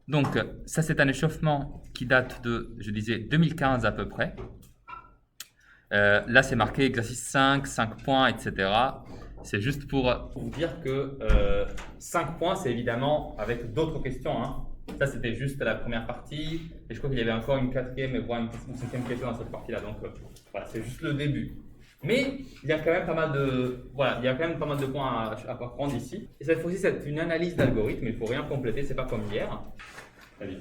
Donc, ça, c'est un échauffement qui date de, je disais, 2015 à peu près. Là, c'est marqué exercice 5, 5 points, etc. C'est juste pour vous dire que 5 points, c'est évidemment avec d'autres questions, hein. Ça, c'était juste la première partie. Et je crois qu'il y avait encore une quatrième, voire une cinquième question dans cette partie-là. Donc, voilà, c'est juste le début. Mais il y a quand même pas mal de, voilà, il y a quand même pas mal de points à apprendre ici. Et cette fois-ci, c'est une analyse d'algorithme. Il ne faut rien compléter, c'est pas comme hier. Allez.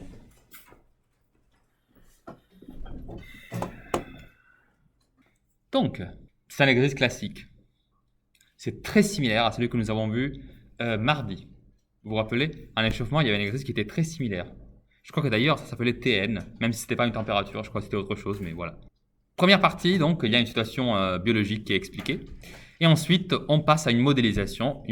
Donc, c'est un exercice classique. C'est très similaire à celui que nous avons vu mardi. Vous vous rappelez, en échauffement, il y avait un exercice qui était très similaire. Je crois que d'ailleurs, ça s'appelait TN, même si ce n'était pas une température, je crois que c'était autre chose, mais voilà. Première partie, donc, il y a une situation biologique qui est expliquée. Et ensuite, on passe à une modélisation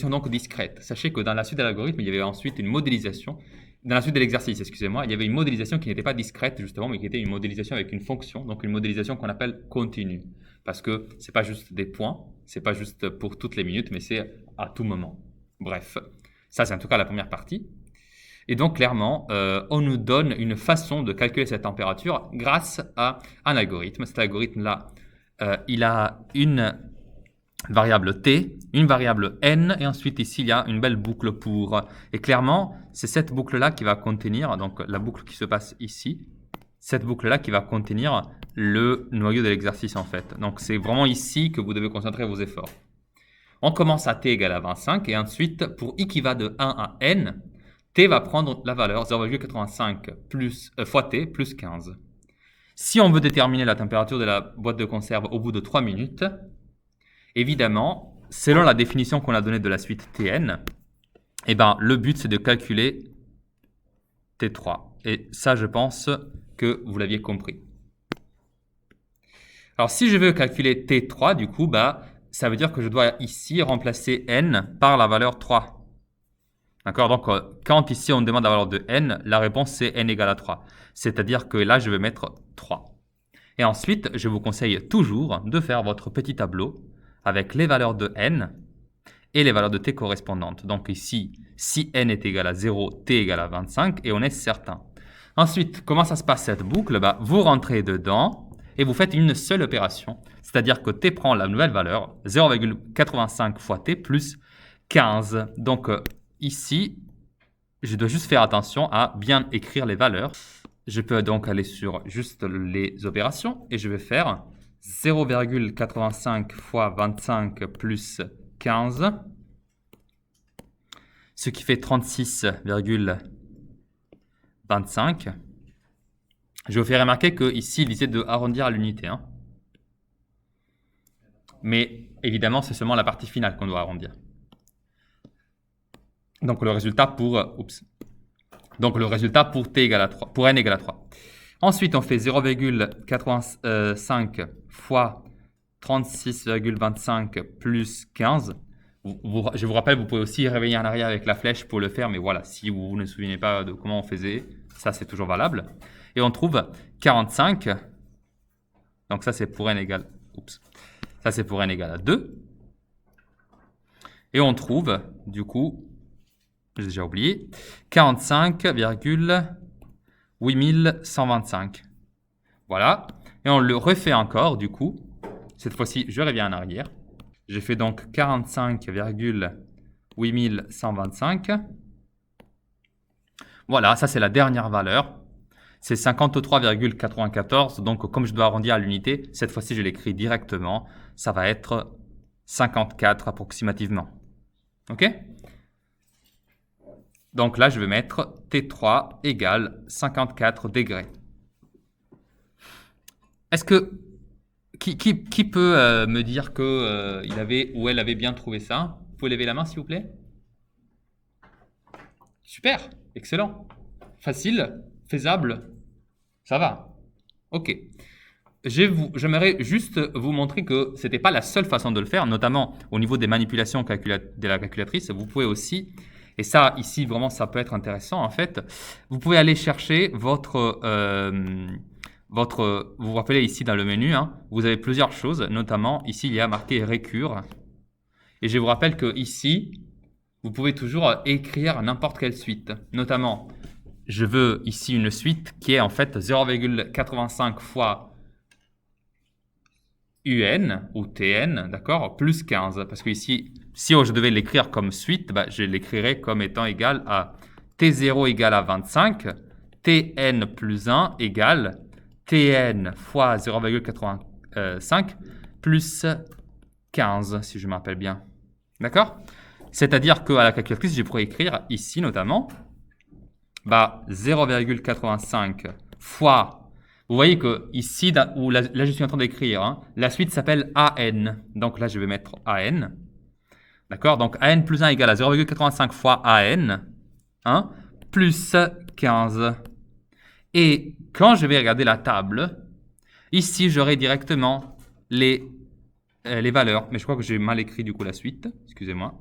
donc discrète. Sachez que dans la suite de l'algorithme, il y avait ensuite une modélisation, dans la suite de l'exercice, excusez-moi, il y avait une modélisation qui n'était pas discrète, justement, mais qui était une modélisation avec une fonction, donc une modélisation qu'on appelle continue. Parce que ce n'est pas juste des points, ce n'est pas juste pour toutes les minutes, mais c'est à tout moment. Bref, ça c'est en tout cas la première partie. Et donc clairement, on nous donne une façon de calculer cette température grâce à un algorithme. Cet algorithme-là, il a une variable t, une variable n, et ensuite ici il y a une belle boucle pour. Et clairement, c'est cette boucle-là qui va contenir, donc la boucle qui se passe ici, cette boucle-là qui va contenir le noyau de l'exercice en fait. Donc c'est vraiment ici que vous devez concentrer vos efforts. On commence à t égale à 25, et ensuite, pour i qui va de 1 à n, t va prendre la valeur 0,85 fois t plus 15. Si on veut déterminer la température de la boîte de conserve au bout de 3 minutes, évidemment, selon la définition qu'on a donnée de la suite Tn, eh ben, le but c'est de calculer T3. Et ça, je pense que vous l'aviez compris. Alors, si je veux calculer T3, du coup, bah, ça veut dire que je dois ici remplacer n par la valeur 3. D'accord? Donc, quand ici on demande la valeur de n, la réponse c'est n égale à 3. C'est-à-dire que là, je vais mettre 3. Et ensuite, je vous conseille toujours de faire votre petit tableau avec les valeurs de n et les valeurs de t correspondantes. Donc ici, si n est égal à 0, t égale à 25, et on est certain. Ensuite, comment ça se passe cette boucle? Bah, vous rentrez dedans et vous faites une seule opération. C'est-à-dire que t prend la nouvelle valeur, 0,85 fois t plus 15. Donc ici, je dois juste faire attention à bien écrire les valeurs. Je peux donc aller sur juste les opérations et je vais faire 0,85 fois 25 plus 15, ce qui fait 36,25. Je vous fais remarquer qu'ici, il disait de arrondir à l'unité. Hein. Mais évidemment, c'est seulement la partie finale qu'on doit arrondir. Donc le résultat pour, t égale à 3, pour n égale à 3. Ensuite, on fait 0,85 fois 36,25 plus 15. Je vous rappelle, vous pouvez aussi réveiller en arrière avec la flèche pour le faire, mais voilà, si vous ne vous souvenez pas de comment on faisait, ça c'est toujours valable. Et on trouve 45. Donc ça c'est pour n égale, ça c'est pour n égale à 2. Et on trouve, du coup, j'ai déjà oublié, 45,8125. Voilà. Et on le refait encore, du coup. Cette fois-ci, je reviens en arrière. J'ai fait donc 45,8125. Voilà, ça c'est la dernière valeur. C'est 53,94. Donc, comme je dois arrondir à l'unité, cette fois-ci, je l'écris directement. Ça va être 54 approximativement. OK? Donc là, je vais mettre T3 égale 54 degrés. Est-ce que... Qui peut me dire qu'il avait ou elle avait bien trouvé ça? Vous pouvez lever la main, s'il vous plaît? Super, excellent. Facile, faisable, ça va. OK. J'aimerais juste vous montrer que ce n'était pas la seule façon de le faire, notamment au niveau des manipulations de la calculatrice. Vous pouvez aussi... Et ça, ici, vraiment, ça peut être intéressant, en fait. Vous pouvez aller chercher vous vous rappelez ici dans le menu, hein, vous avez plusieurs choses, notamment ici, il y a marqué récure. Et je vous rappelle que ici, vous pouvez toujours écrire n'importe quelle suite. Notamment, je veux ici une suite qui est en fait 0,85 fois UN ou TN, d'accord, plus 15. Parce que ici, si je devais l'écrire comme suite, bah, je l'écrirais comme étant égal à T0 égale à 25, Tn plus 1 égale Tn fois 0,85 plus 15, si je me rappelle bien. D'accord? C'est-à-dire qu'à la calculatrice, je pourrais écrire ici notamment bah, 0,85 fois. Vous voyez que ici, où là je suis en train d'écrire, hein, la suite s'appelle AN. Donc là, je vais mettre AN. D'accord? Donc AN plus 1 égale à 0,85 fois AN, hein, plus 15. Et quand je vais regarder la table, ici, j'aurai directement les valeurs. Mais je crois que j'ai mal écrit du coup la suite. Excusez-moi.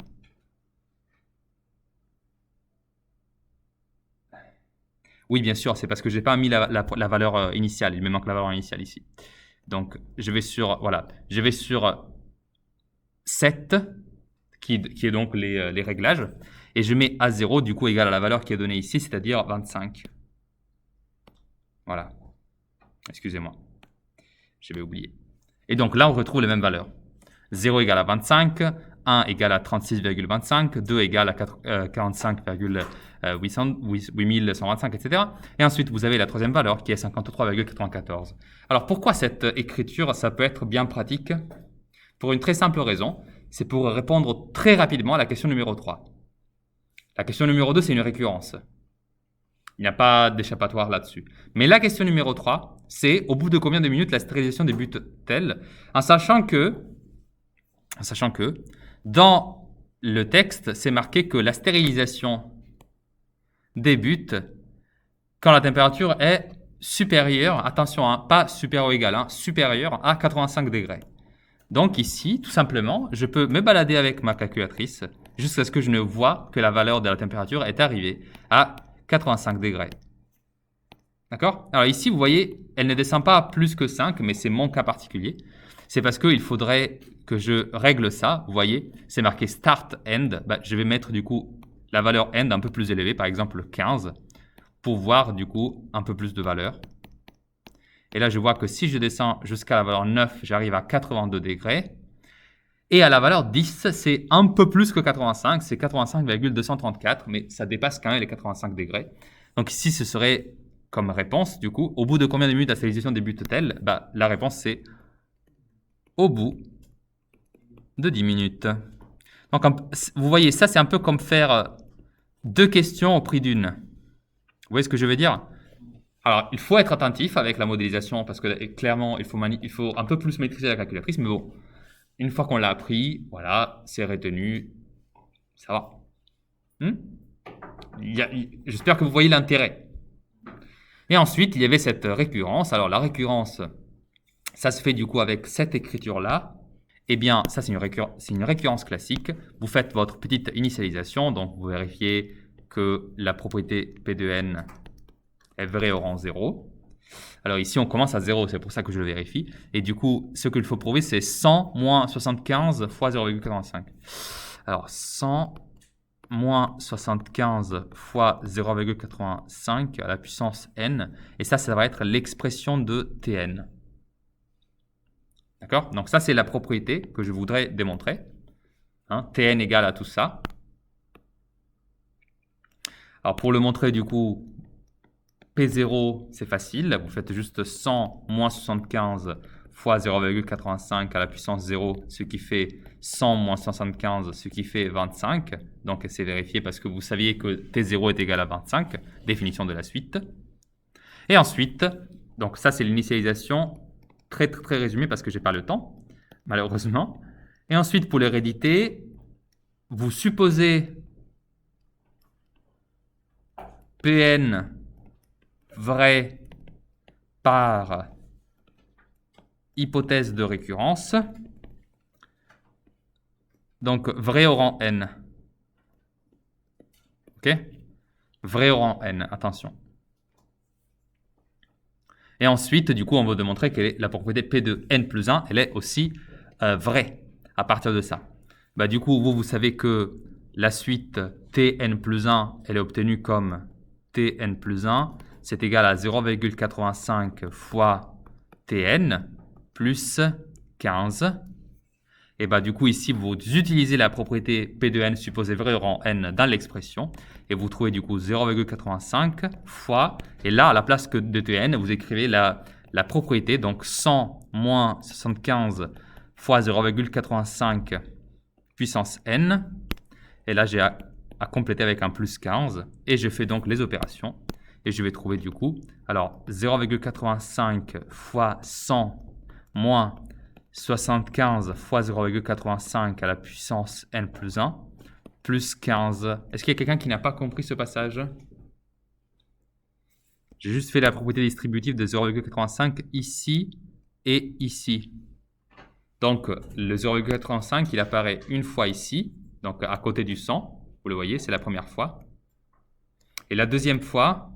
Oui, bien sûr, c'est parce que je n'ai pas mis la valeur initiale. Il me manque la valeur initiale ici. Donc, je vais sur, voilà, je vais sur 7, qui est donc les réglages, et je mets A0, du coup, égal à la valeur qui est donnée ici, c'est-à-dire 25. Voilà. Excusez-moi. J'avais oublié. Et donc là, on retrouve les mêmes valeurs. 0 égale à 25, 1 égale à 36,25, 2 égale à 45,8125, etc. Et ensuite, vous avez la troisième valeur qui est 53,94. Alors, pourquoi cette écriture, ça peut être bien pratique? Pour une très simple raison, c'est pour répondre très rapidement à la question numéro 3. La question numéro 2, c'est une récurrence. Il n'y a pas d'échappatoire là-dessus. Mais la question numéro 3, c'est au bout de combien de minutes la stérilisation débute-t-elle, en sachant que dans le texte, c'est marqué que la stérilisation débute quand la température est supérieure, attention, hein, pas supérieure ou égale, hein, supérieure à 85 degrés. Donc ici, tout simplement, je peux me balader avec ma calculatrice jusqu'à ce que je ne vois que la valeur de la température est arrivée à 85 degrés. D'accord? Alors ici, vous voyez, elle ne descend pas à plus que 5, mais c'est mon cas particulier. C'est parce qu'il faudrait que je règle ça. Vous voyez, c'est marqué Start End. Bah, je vais mettre du coup la valeur End un peu plus élevée, par exemple 15, pour voir du coup un peu plus de valeur. Et là, je vois que si je descends jusqu'à la valeur 9, j'arrive à 82 degrés. Et à la valeur 10, c'est un peu plus que 85, c'est 85,234, mais ça dépasse quand même les 85 degrés. Donc ici, ce serait comme réponse, du coup, au bout de combien de minutes la stérilisation débute-t-elle? Bah, la réponse, c'est au bout de 10 minutes. Donc, vous voyez, ça, c'est un peu comme faire 2 questions au prix d'une. Vous voyez ce que je veux dire? Alors, il faut être attentif avec la modélisation parce que clairement, il faut un peu plus maîtriser la calculatrice, mais bon, une fois qu'on l'a appris, voilà, c'est retenu, ça va. J'espère que vous voyez l'intérêt. Et ensuite, il y avait cette récurrence. Alors, la récurrence, ça se fait du coup avec cette écriture-là. Eh bien, ça, c'est une récurrence classique. Vous faites votre petite initialisation, donc vous vérifiez que la propriété P de n est vraie au rang 0. Alors ici, on commence à 0, c'est pour ça que je le vérifie. Et du coup, ce qu'il faut prouver, c'est 100 moins 75 fois 0,85. Alors, 100 moins 75 fois 0,85 à la puissance n. Et ça va être l'expression de Tn. D'accord? Donc ça, c'est la propriété que je voudrais démontrer. Hein, Tn égale à tout ça. Alors pour le montrer, du coup, P0, c'est facile. Vous faites juste 100 moins 75 fois 0,85 à la puissance 0, ce qui fait 100 moins 175, ce qui fait 25. Donc c'est vérifié parce que vous saviez que T0 est égal à 25, définition de la suite. Et ensuite, donc ça c'est l'initialisation, très résumée parce que j'ai pas le temps, malheureusement. Et ensuite pour l'hérédité, vous supposez Pn vrai par hypothèse de récurrence. Donc, vrai au rang n. OK? Vrai au rang n, attention. Et ensuite, du coup, on veut démontrer que la propriété P de n plus 1, elle est aussi vraie à partir de ça. Bah, du coup, vous savez que la suite Tn plus 1, elle est obtenue comme tn plus 1, c'est égal à 0,85 fois tn plus 15. Et bah du coup ici vous utilisez la propriété P de n supposée vraie au rang n dans l'expression et vous trouvez du coup 0,85 fois, et là à la place que de tn vous écrivez la propriété, donc 100 moins 75 fois 0,85 puissance n, et là j'ai à compléter avec un plus 15 et je fais donc les opérations et je vais trouver du coup, alors 0,85 fois 100 moins 75 fois 0,85 à la puissance n plus 1, plus 15. Est-ce qu'il y a quelqu'un qui n'a pas compris ce passage? J'ai juste fait la propriété distributive de 0,85 ici et ici. Donc, le 0,85, il apparaît une fois ici, donc à côté du 100. Vous le voyez, c'est la première fois. Et la deuxième fois,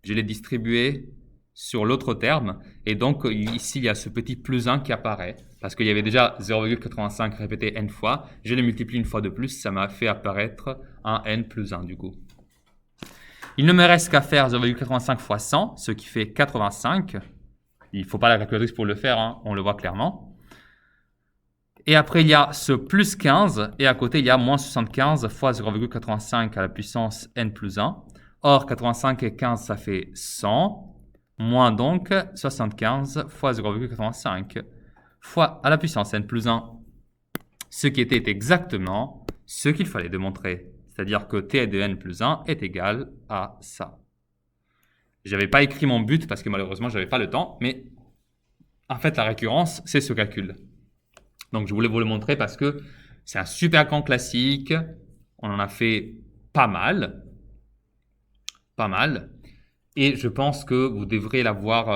je l'ai distribué sur l'autre terme, et donc ici il y a ce petit plus 1 qui apparaît, parce qu'il y avait déjà 0,85 répété n fois, je l'ai multiplié une fois de plus, ça m'a fait apparaître un n plus 1 du coup. Il ne me reste qu'à faire 0,85 fois 100, ce qui fait 85. Il ne faut pas la calculatrice pour le faire, hein, on le voit clairement. Et après il y a ce plus 15, et à côté il y a moins 75 fois 0,85 à la puissance n plus 1. Or 85 et 15 ça fait 100. Moins donc 75 fois 0,85 fois à la puissance n plus 1. Ce qui était exactement ce qu'il fallait démontrer. C'est-à-dire que t de n plus 1 est égal à ça. Je n'avais pas écrit mon but parce que malheureusement, je n'avais pas le temps. Mais en fait, la récurrence, c'est ce calcul. Donc, je voulais vous le montrer parce que c'est un super grand classique. On en a fait pas mal. Pas mal. Et je pense que vous devrez l'avoir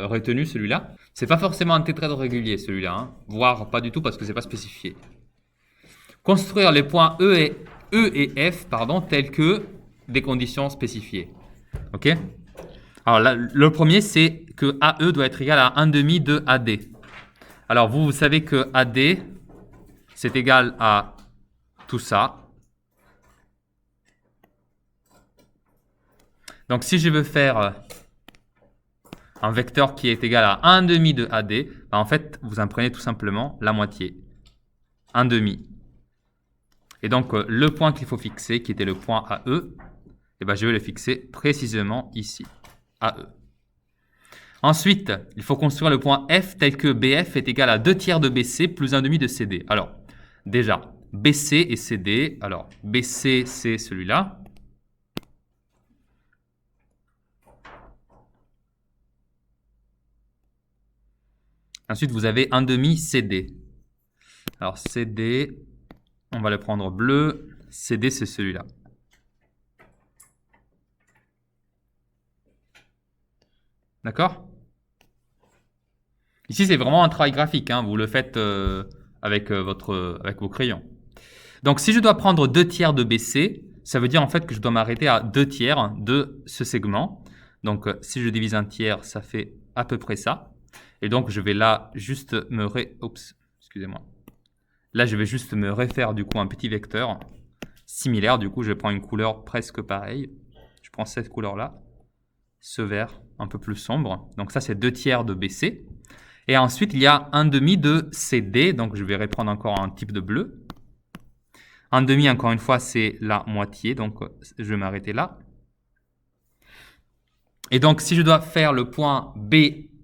retenu, celui-là. C'est pas forcément un tétrèdre régulier, celui-là, hein, voire pas du tout parce que c'est pas spécifié. Construire les points E et F, tels que des conditions spécifiées. Ok? Alors là, le premier, c'est que AE doit être égal à 1,5 de AD. Alors vous savez que AD, c'est égal à tout ça. Donc si je veux faire un vecteur qui est égal à 1,5 de AD, bah en fait, vous en prenez tout simplement la moitié. 1,5. Et donc, le point qu'il faut fixer, qui était le point AE, eh ben, je vais le fixer précisément ici, AE. Ensuite, il faut construire le point F tel que BF est égal à 2 tiers de BC plus 1,5 de CD. Alors, déjà, BC et CD. Alors, BC, c'est celui-là. Ensuite, vous avez 1,5 CD. Alors, CD, on va le prendre bleu. CD, c'est celui-là. D'accord? Ici, c'est vraiment un travail graphique. Hein. Vous le faites avec vos crayons. Donc, si je dois prendre 2 tiers de BC, ça veut dire en fait que je dois m'arrêter à 2 tiers de ce segment. Donc, si je divise un tiers, ça fait à peu près ça. Et donc, je vais là juste me excusez-moi. Là, je vais juste me refaire du coup un petit vecteur similaire. Du coup, je prends une couleur presque pareille. Je prends cette couleur-là, ce vert un peu plus sombre. Donc ça, c'est 2 tiers de BC. Et ensuite, il y a 1,5 de CD. Donc, je vais reprendre encore un type de bleu. 1,5, encore une fois, c'est la moitié. Donc, je vais m'arrêter là. Et donc, si je dois faire le point B,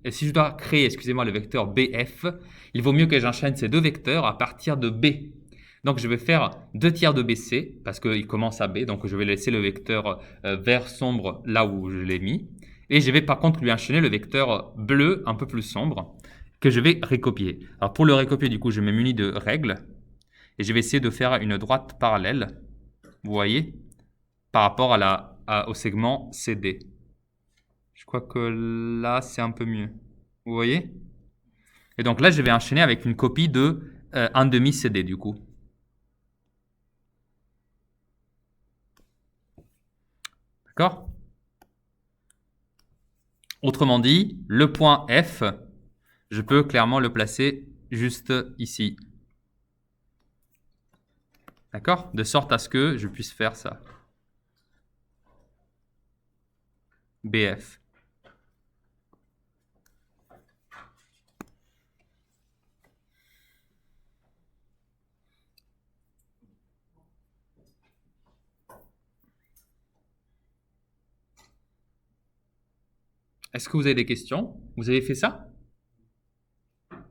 si je dois créer, excusez-moi, le vecteur BF, il vaut mieux que j'enchaîne ces deux vecteurs à partir de B. Donc, je vais faire 2 tiers de BC parce qu'il commence à B. Donc, je vais laisser le vecteur vert sombre là où je l'ai mis. Et je vais par contre lui enchaîner le vecteur bleu un peu plus sombre que je vais recopier. Alors, pour le recopier, du coup, je me munis de règles. Et je vais essayer de faire une droite parallèle, vous voyez, par rapport au segment CD. Je crois que là, c'est un peu mieux. Vous voyez? Et donc là, je vais enchaîner avec une copie de 1,5 CD du coup. D'accord? Autrement dit, le point F, je peux clairement le placer juste ici. D'accord? De sorte à ce que je puisse faire ça. BF. Est-ce que vous avez des questions? Vous avez fait ça?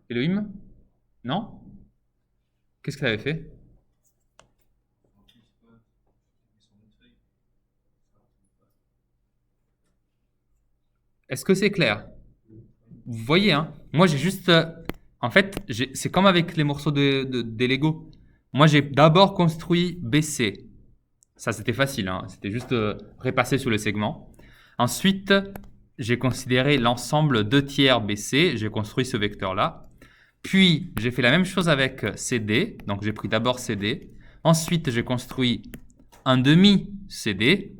Elohim? Non? Qu'est-ce que tu avais fait? Est-ce que c'est clair? Vous voyez, hein? Moi, j'ai juste. En fait, c'est comme avec les morceaux des Lego. Moi, j'ai d'abord construit BC. Ça, c'était facile, hein? C'était juste repasser sur le segment. Ensuite, j'ai considéré l'ensemble 2 tiers BC. J'ai construit ce vecteur-là. Puis, j'ai fait la même chose avec CD. Donc, j'ai pris d'abord CD. Ensuite, j'ai construit un demi CD.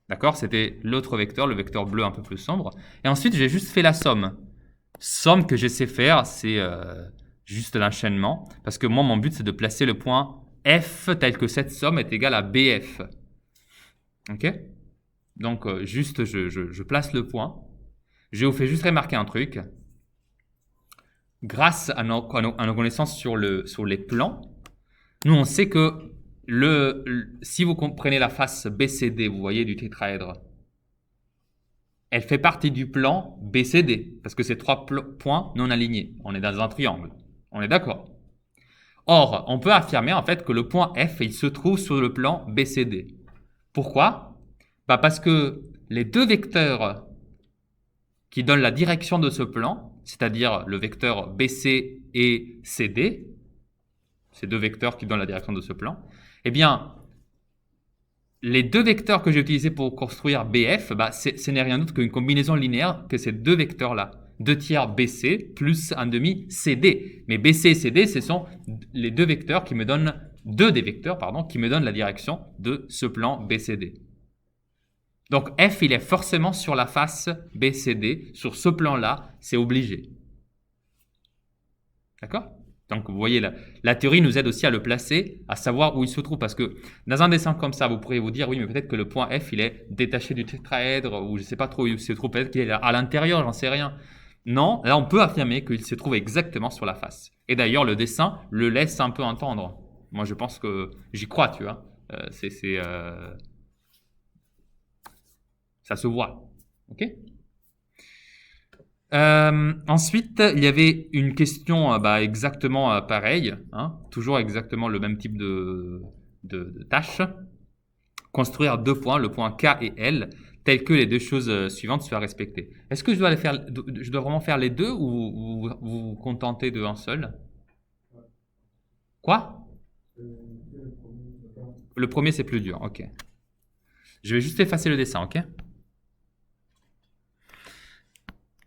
D'accord? C'était l'autre vecteur, le vecteur bleu un peu plus sombre. Et ensuite, j'ai juste fait la somme. Somme que je sais faire, c'est juste l'enchaînement. Parce que moi, mon but, c'est de placer le point F tel que cette somme est égale à BF. Ok? Donc, juste, je place le point. Je vous fais juste remarquer un truc. Grâce à nos connaissances sur les plans, nous, on sait que si vous comprenez la face BCD, vous voyez, du tétraèdre, elle fait partie du plan BCD, parce que c'est 3 points non alignés. On est dans un triangle. On est d'accord? Or, on peut affirmer en fait que le point F, il se trouve sur le plan BCD. Pourquoi? Parce que les deux vecteurs qui donnent la direction de ce plan, c'est-à-dire le vecteur BC et CD, ces deux vecteurs qui donnent la direction de ce plan, eh bien, les deux vecteurs que j'ai utilisés pour construire BF, ce n'est rien d'autre qu'une combinaison linéaire que ces deux vecteurs-là. 2 tiers BC plus 1 demi CD. Mais BC et CD, ce sont les deux vecteurs qui me donnent, deux des vecteurs, pardon, qui me donnent la direction de ce plan BCD. Donc F, il est forcément sur la face BCD. Sur ce plan-là, c'est obligé. D'accord? Donc, vous voyez, la théorie nous aide aussi à le placer, à savoir où il se trouve. Parce que dans un dessin comme ça, vous pourriez vous dire, oui, mais peut-être que le point F, il est détaché du tétraèdre, ou je ne sais pas trop où il se trouve, peut-être qu'il est à l'intérieur, j'en sais rien. Non, là, on peut affirmer qu'il se trouve exactement sur la face. Et d'ailleurs, le dessin le laisse un peu entendre. Moi, je pense que j'y crois, tu vois. Ça se voit. OK? Ensuite, il y avait une question exactement pareille, hein, toujours exactement le même type de tâche. Construire deux points, le point K et L, tels que les deux choses suivantes soient respectées. Est-ce que je dois vraiment faire les deux ou vous vous contentez d'un seul? Quoi? Le premier, c'est plus dur, ok. Je vais juste effacer le dessin, ok?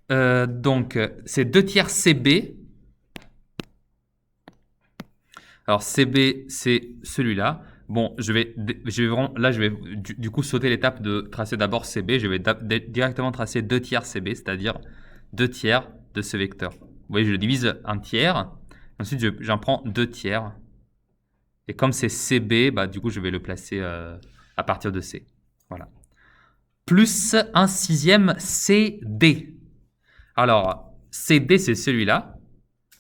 Donc, c'est 2 tiers CB. Alors, CB, c'est celui-là. Bon, je vais vraiment, là, je vais du coup sauter l'étape de tracer d'abord CB. Je vais directement tracer 2 tiers CB, c'est-à-dire 2 tiers de ce vecteur. Vous voyez, je le divise en tiers. Ensuite, j'en prends 2 tiers. Et comme c'est CB, du coup, je vais le placer à partir de C. Voilà. Plus 1 sixième CD. Alors, CD, c'est celui-là.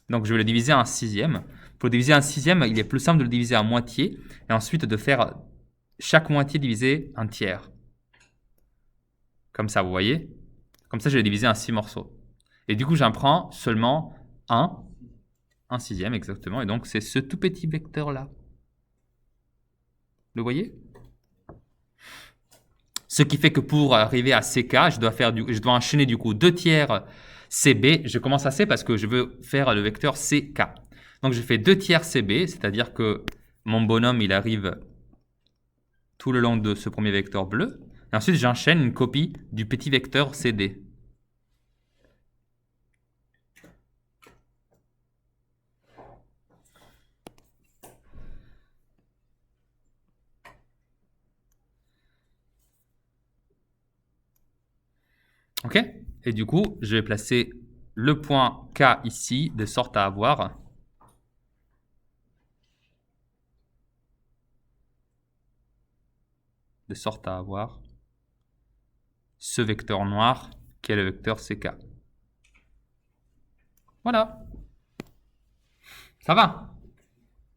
Donc, je vais le diviser en 1 sixième. Pour le diviser en 1 sixième, il est plus simple de le diviser en moitié. Et ensuite, de faire chaque moitié divisé en tiers. Comme ça, vous voyez? Comme ça, je l'ai divisé en 6 morceaux. Et du coup, j'en prends seulement 1 sixième exactement. Et donc, c'est ce tout petit vecteur-là. Le voyez? Ce qui fait que pour arriver à CK, je dois enchaîner du coup 2 tiers CB. Je commence à C parce que je veux faire le vecteur CK. Donc je fais 2 tiers CB, c'est-à-dire que mon bonhomme, il arrive tout le long de ce premier vecteur bleu. Et ensuite, j'enchaîne une copie du petit vecteur CD. Ok? Et du coup, je vais placer le point K ici, de sorte à avoir ce vecteur noir qui est le vecteur CK. Voilà. Ça va.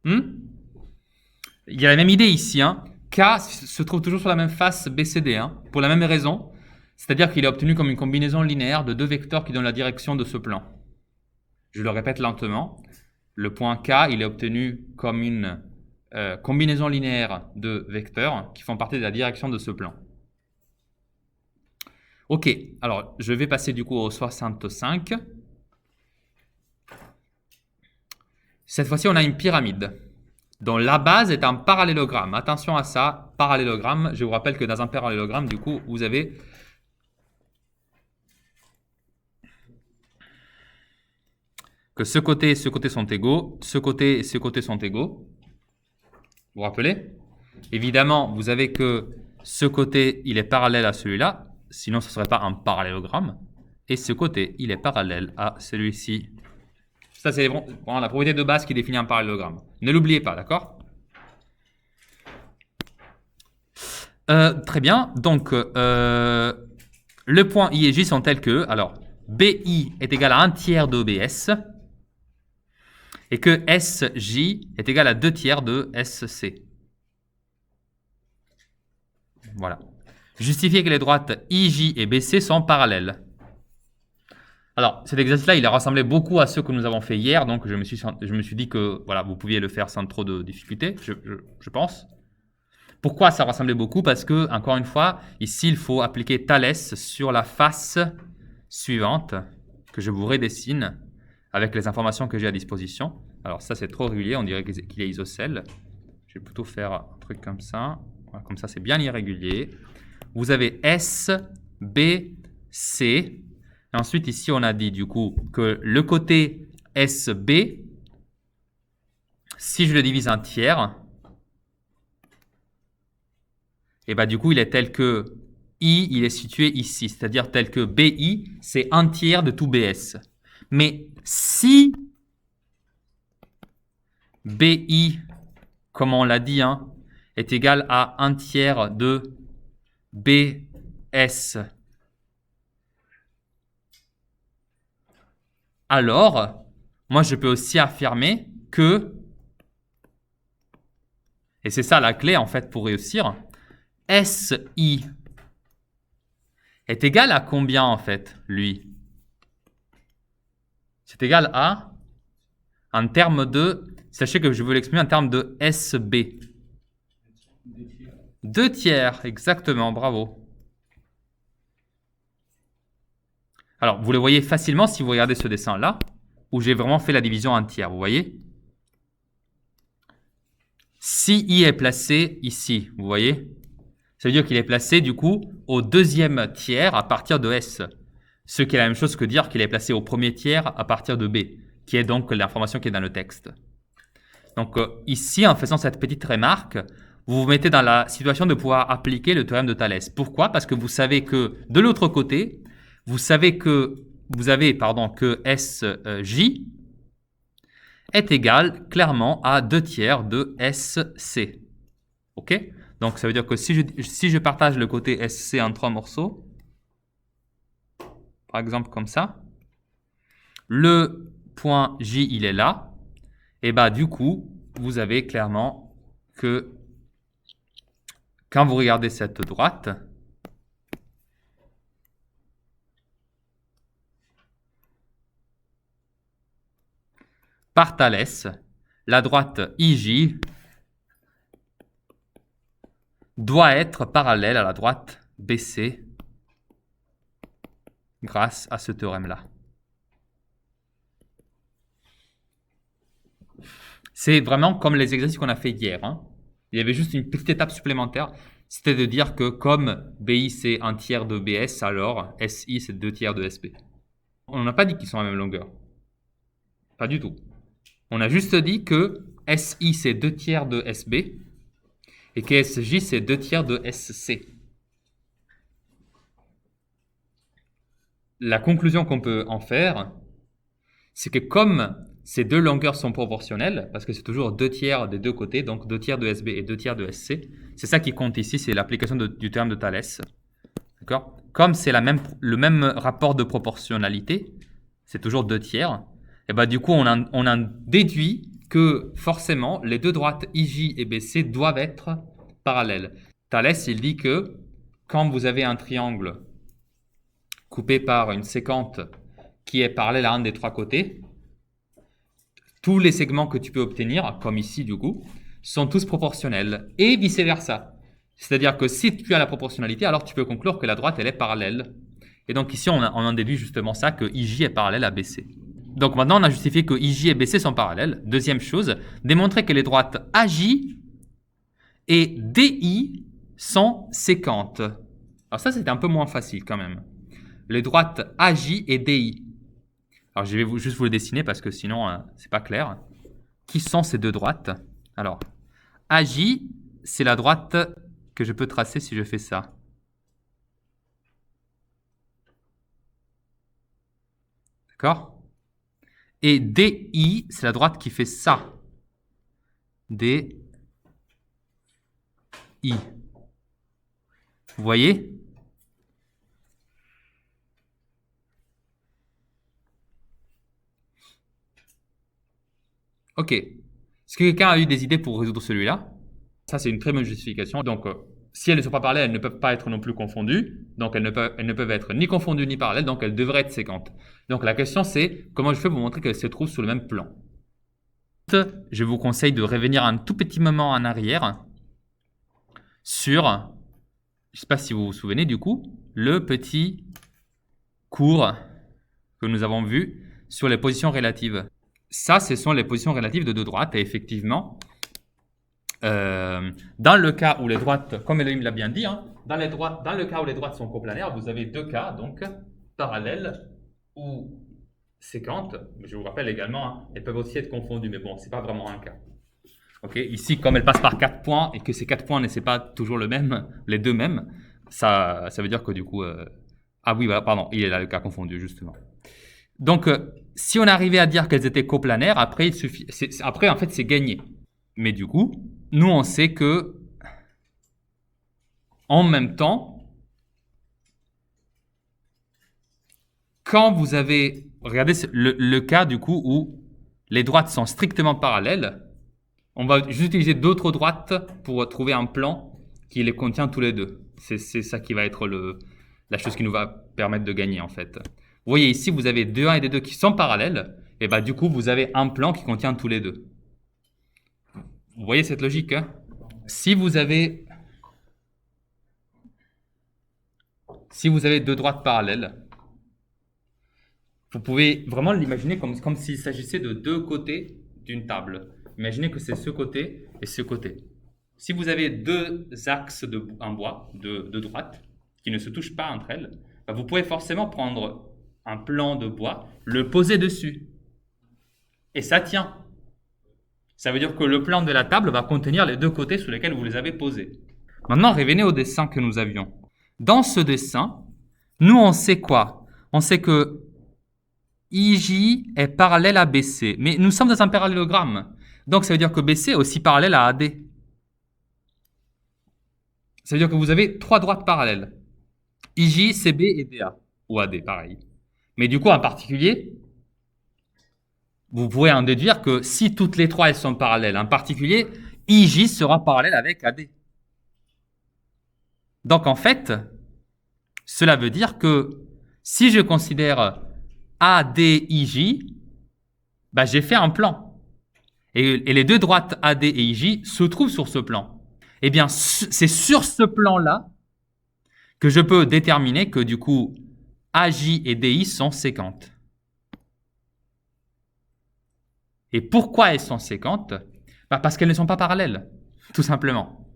Il y a la même idée ici. K se trouve toujours sur la même face BCD, pour la même raison. C'est-à-dire qu'il est obtenu comme une combinaison linéaire de deux vecteurs qui donnent la direction de ce plan. Je le répète lentement. Le point K, il est obtenu comme une combinaison linéaire de vecteurs qui font partie de la direction de ce plan. Ok, alors je vais passer du coup au 65. Cette fois-ci, on a une pyramide dont la base est un parallélogramme. Attention à ça, parallélogramme. Je vous rappelle que dans un parallélogramme, du coup, vous avez que ce côté et ce côté sont égaux, ce côté et ce côté sont égaux. Vous vous rappelez? Évidemment, vous avez que ce côté, il est parallèle à celui-là, sinon ce ne serait pas un parallélogramme. Et ce côté, il est parallèle à celui-ci. Ça, c'est vraiment la propriété de base qui définit un parallélogramme. Ne l'oubliez pas, d'accord? Très bien. Donc, le point I et J sont tels que, alors, BI est égal à 1/3 de BS et que SJ est égal à 2/3 de SC. Voilà. Justifier que les droites IJ et BC sont parallèles. Alors, cet exercice-là, il a ressemblé beaucoup à ceux que nous avons fait hier, donc je me suis dit que voilà, vous pouviez le faire sans trop de difficultés, je pense. Pourquoi ça ressemblait beaucoup? Parce que, encore une fois, ici, il faut appliquer Thalès sur la face suivante, que je vous redessine avec les informations que j'ai à disposition. Alors ça, c'est trop régulier, on dirait qu'il est isocèle. Je vais plutôt faire un truc comme ça. Voilà, comme ça, c'est bien irrégulier. Vous avez S, B, C. Et ensuite, ici, on a dit du coup que le côté SB, si je le divise en tiers, et bah du coup, il est tel que I, il est situé ici, c'est-à-dire tel que BI, c'est 1/3 de tout BS. Mais si BI, comme on l'a dit, est égal à 1/3 de BS, alors, moi, je peux aussi affirmer que, et c'est ça la clé, en fait, pour réussir, SI est égal à combien, en fait, lui? C'est égal à, en termes de, sachez que je veux l'exprimer en termes de SB. 2/3, exactement, bravo. Alors, vous le voyez facilement si vous regardez ce dessin-là, où j'ai vraiment fait la division en tiers, vous voyez? Si I est placé ici, vous voyez? Ça veut dire qu'il est placé, du coup, au deuxième tiers à partir de S. Ce qui est la même chose que dire qu'il est placé au premier tiers à partir de B, qui est donc l'information qui est dans le texte. Donc, ici, en faisant cette petite remarque, vous vous mettez dans la situation de pouvoir appliquer le théorème de Thalès. Pourquoi? Parce que vous savez que, de l'autre côté, vous savez que vous avez, que SJ est égal clairement à 2/3 de SC. Ok? Donc, ça veut dire que si je partage le côté SC en 3 morceaux, par exemple comme ça, le point J, il est là, et bah du coup, vous avez clairement que quand vous regardez cette droite, par Thalès, la droite IJ doit être parallèle à la droite BC grâce à ce théorème-là. C'est vraiment comme les exercices qu'on a fait hier. Il y avait juste une petite étape supplémentaire, c'était de dire que comme BI c'est 1/3 de BS, alors SI c'est 2/3 de SB. On n'a pas dit qu'ils sont à la même longueur. Pas du tout. On a juste dit que SI c'est 2/3 de SB et que SJ c'est 2/3 de SC. La conclusion qu'on peut en faire, c'est que comme ces deux longueurs sont proportionnelles, parce que c'est toujours 2/3 des deux côtés, donc 2/3 de SB et 2/3 de SC, c'est ça qui compte ici, c'est l'application du théorème de Thalès. D'accord? comme c'est le même rapport de proportionnalité, c'est toujours 2 tiers, et bah du coup on a déduit que forcément les deux droites IJ et BC doivent être parallèles. Thalès, il dit que quand vous avez un triangle coupé par une séquente qui est parallèle à un des 3 côtés, tous les segments que tu peux obtenir, comme ici du coup, sont tous proportionnels, et vice-versa. C'est-à-dire que si tu as la proportionnalité, alors tu peux conclure que la droite, elle est parallèle. Et donc ici, on en déduit justement ça, que IJ est parallèle à BC. Donc maintenant, on a justifié que IJ et BC sont parallèles. Deuxième chose, démontrer que les droites AJ et DI sont séquentes. Alors ça, c'était un peu moins facile quand même. Les droites AJ et DI. Alors je vais juste vous le dessiner parce que sinon, c'est pas clair. Qui sont ces deux droites? Alors, AJ, c'est la droite que je peux tracer si je fais ça. D'accord? Et DI, c'est la droite qui fait ça. DI. Vous voyez? Ok. Est-ce que quelqu'un a eu des idées pour résoudre celui-là? Ça, c'est une très bonne justification. Donc, si elles ne sont pas parallèles, elles ne peuvent pas être non plus confondues. Donc, elles ne peuvent être ni confondues ni parallèles. Donc, elles devraient être séquentes. Donc, la question, c'est comment je fais pour montrer qu'elles se trouvent sur le même plan? Je vous conseille de revenir un tout petit moment en arrière sur, je ne sais pas si vous vous souvenez du coup, le petit cours que nous avons vu sur les positions relatives. Ça, ce sont les positions relatives de deux droites. Et effectivement, dans le cas où les droites, comme Elohim l'a bien dit, dans le cas où les droites sont coplanaires, vous avez deux cas, donc parallèles ou séquentes. Je vous rappelle également, elles peuvent aussi être confondues, mais bon, ce n'est pas vraiment un cas. Okay. Ici, comme elles passent par 4 points et que ces 4 points ne sont pas toujours les deux mêmes, ça veut dire que du coup... Ah oui, voilà, pardon, il est là le cas confondu, justement. Donc, si on arrivait à dire qu'elles étaient coplanaires, après, après en fait, c'est gagné. Mais du coup, nous, on sait que, en même temps, quand vous avez, regardez le cas du coup où les droites sont strictement parallèles, on va juste utiliser d'autres droites pour trouver un plan qui les contient tous les deux. C'est ça qui va être la chose qui nous va permettre de gagner en fait. Vous voyez ici, vous avez D1 et D2 qui sont parallèles, et bah du coup, vous avez un plan qui contient tous les deux. Vous voyez cette logique, hein? Si vous avez deux droites parallèles, vous pouvez vraiment l'imaginer comme s'il s'agissait de deux côtés d'une table. Imaginez que c'est ce côté et ce côté. Si vous avez deux axes en bois, de droite, qui ne se touchent pas entre elles, bah vous pouvez forcément prendre un plan de bois, le poser dessus. Et ça tient. Ça veut dire que le plan de la table va contenir les deux côtés sur lesquels vous les avez posés. Maintenant, revenez au dessin que nous avions. Dans ce dessin, nous, on sait quoi? On sait que IJ est parallèle à BC. Mais nous sommes dans un parallélogramme. Donc, ça veut dire que BC est aussi parallèle à AD. Ça veut dire que vous avez trois droites parallèles. IJ, CB et DA. Ou AD, pareil. Mais du coup, en particulier, vous pourrez en déduire que si toutes les trois elles sont parallèles, en particulier, IJ sera parallèle avec AD. Donc, en fait, cela veut dire que si je considère ADIJ, bah, j'ai fait un plan. Et les deux droites AD et IJ se trouvent sur ce plan. Eh bien, c'est sur ce plan-là que je peux déterminer que du coup, AJ et DI sont séquentes. Et pourquoi elles sont séquentes? Bah, parce qu'elles ne sont pas parallèles, tout simplement.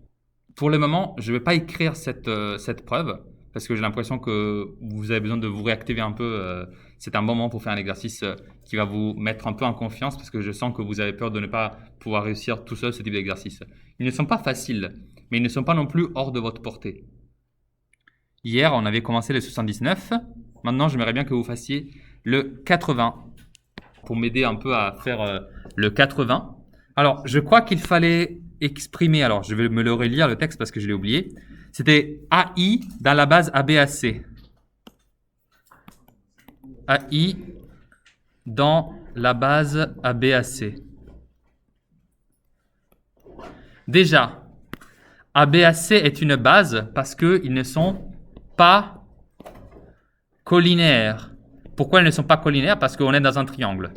Pour le moment, je ne vais pas écrire cette preuve, parce que j'ai l'impression que vous avez besoin de vous réactiver un peu. C'est un bon moment pour faire un exercice qui va vous mettre un peu en confiance, parce que je sens que vous avez peur de ne pas pouvoir réussir tout seul ce type d'exercice. Ils ne sont pas faciles, mais ils ne sont pas non plus hors de votre portée. Hier, on avait commencé le 79. Maintenant, j'aimerais bien que vous fassiez le 80 pour m'aider un peu à faire le 80. Alors, je crois qu'il fallait exprimer, alors je vais me le relire le texte parce que je l'ai oublié. C'était AI dans la base ABAC. AI dans la base ABAC. Déjà, ABAC est une base parce qu'ils ne sont pas collinéaires. Pourquoi ils ne sont pas collinéaires? Parce qu'on est dans un triangle.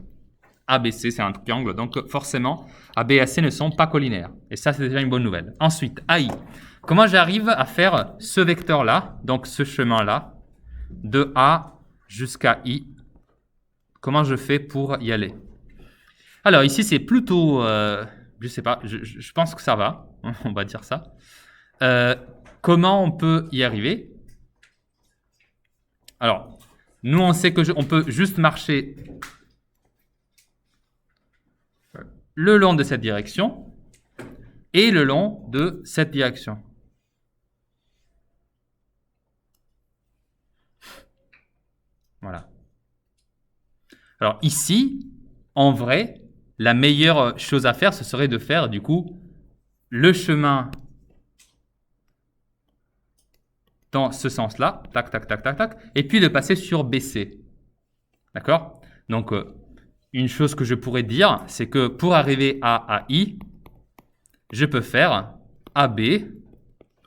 ABC, c'est un triangle, donc forcément, ABAC ne sont pas collinaires. Et ça, c'est déjà une bonne nouvelle. Ensuite, AI. Comment j'arrive à faire ce vecteur-là, donc ce chemin-là, de A jusqu'à I? Comment je fais pour y aller? Alors, ici, c'est plutôt... je sais pas, je pense que ça va, on va dire ça. Comment on peut y arriver? Alors, nous, on sait que on peut juste marcher le long de cette direction et le long de cette direction. Voilà. Alors ici, en vrai, la meilleure chose à faire, ce serait de faire du coup le chemin dans ce sens-là, tac, tac, tac, tac, tac, et puis de passer sur BC. D'accord? Donc, une chose que je pourrais dire, c'est que pour arriver à I, je peux faire AB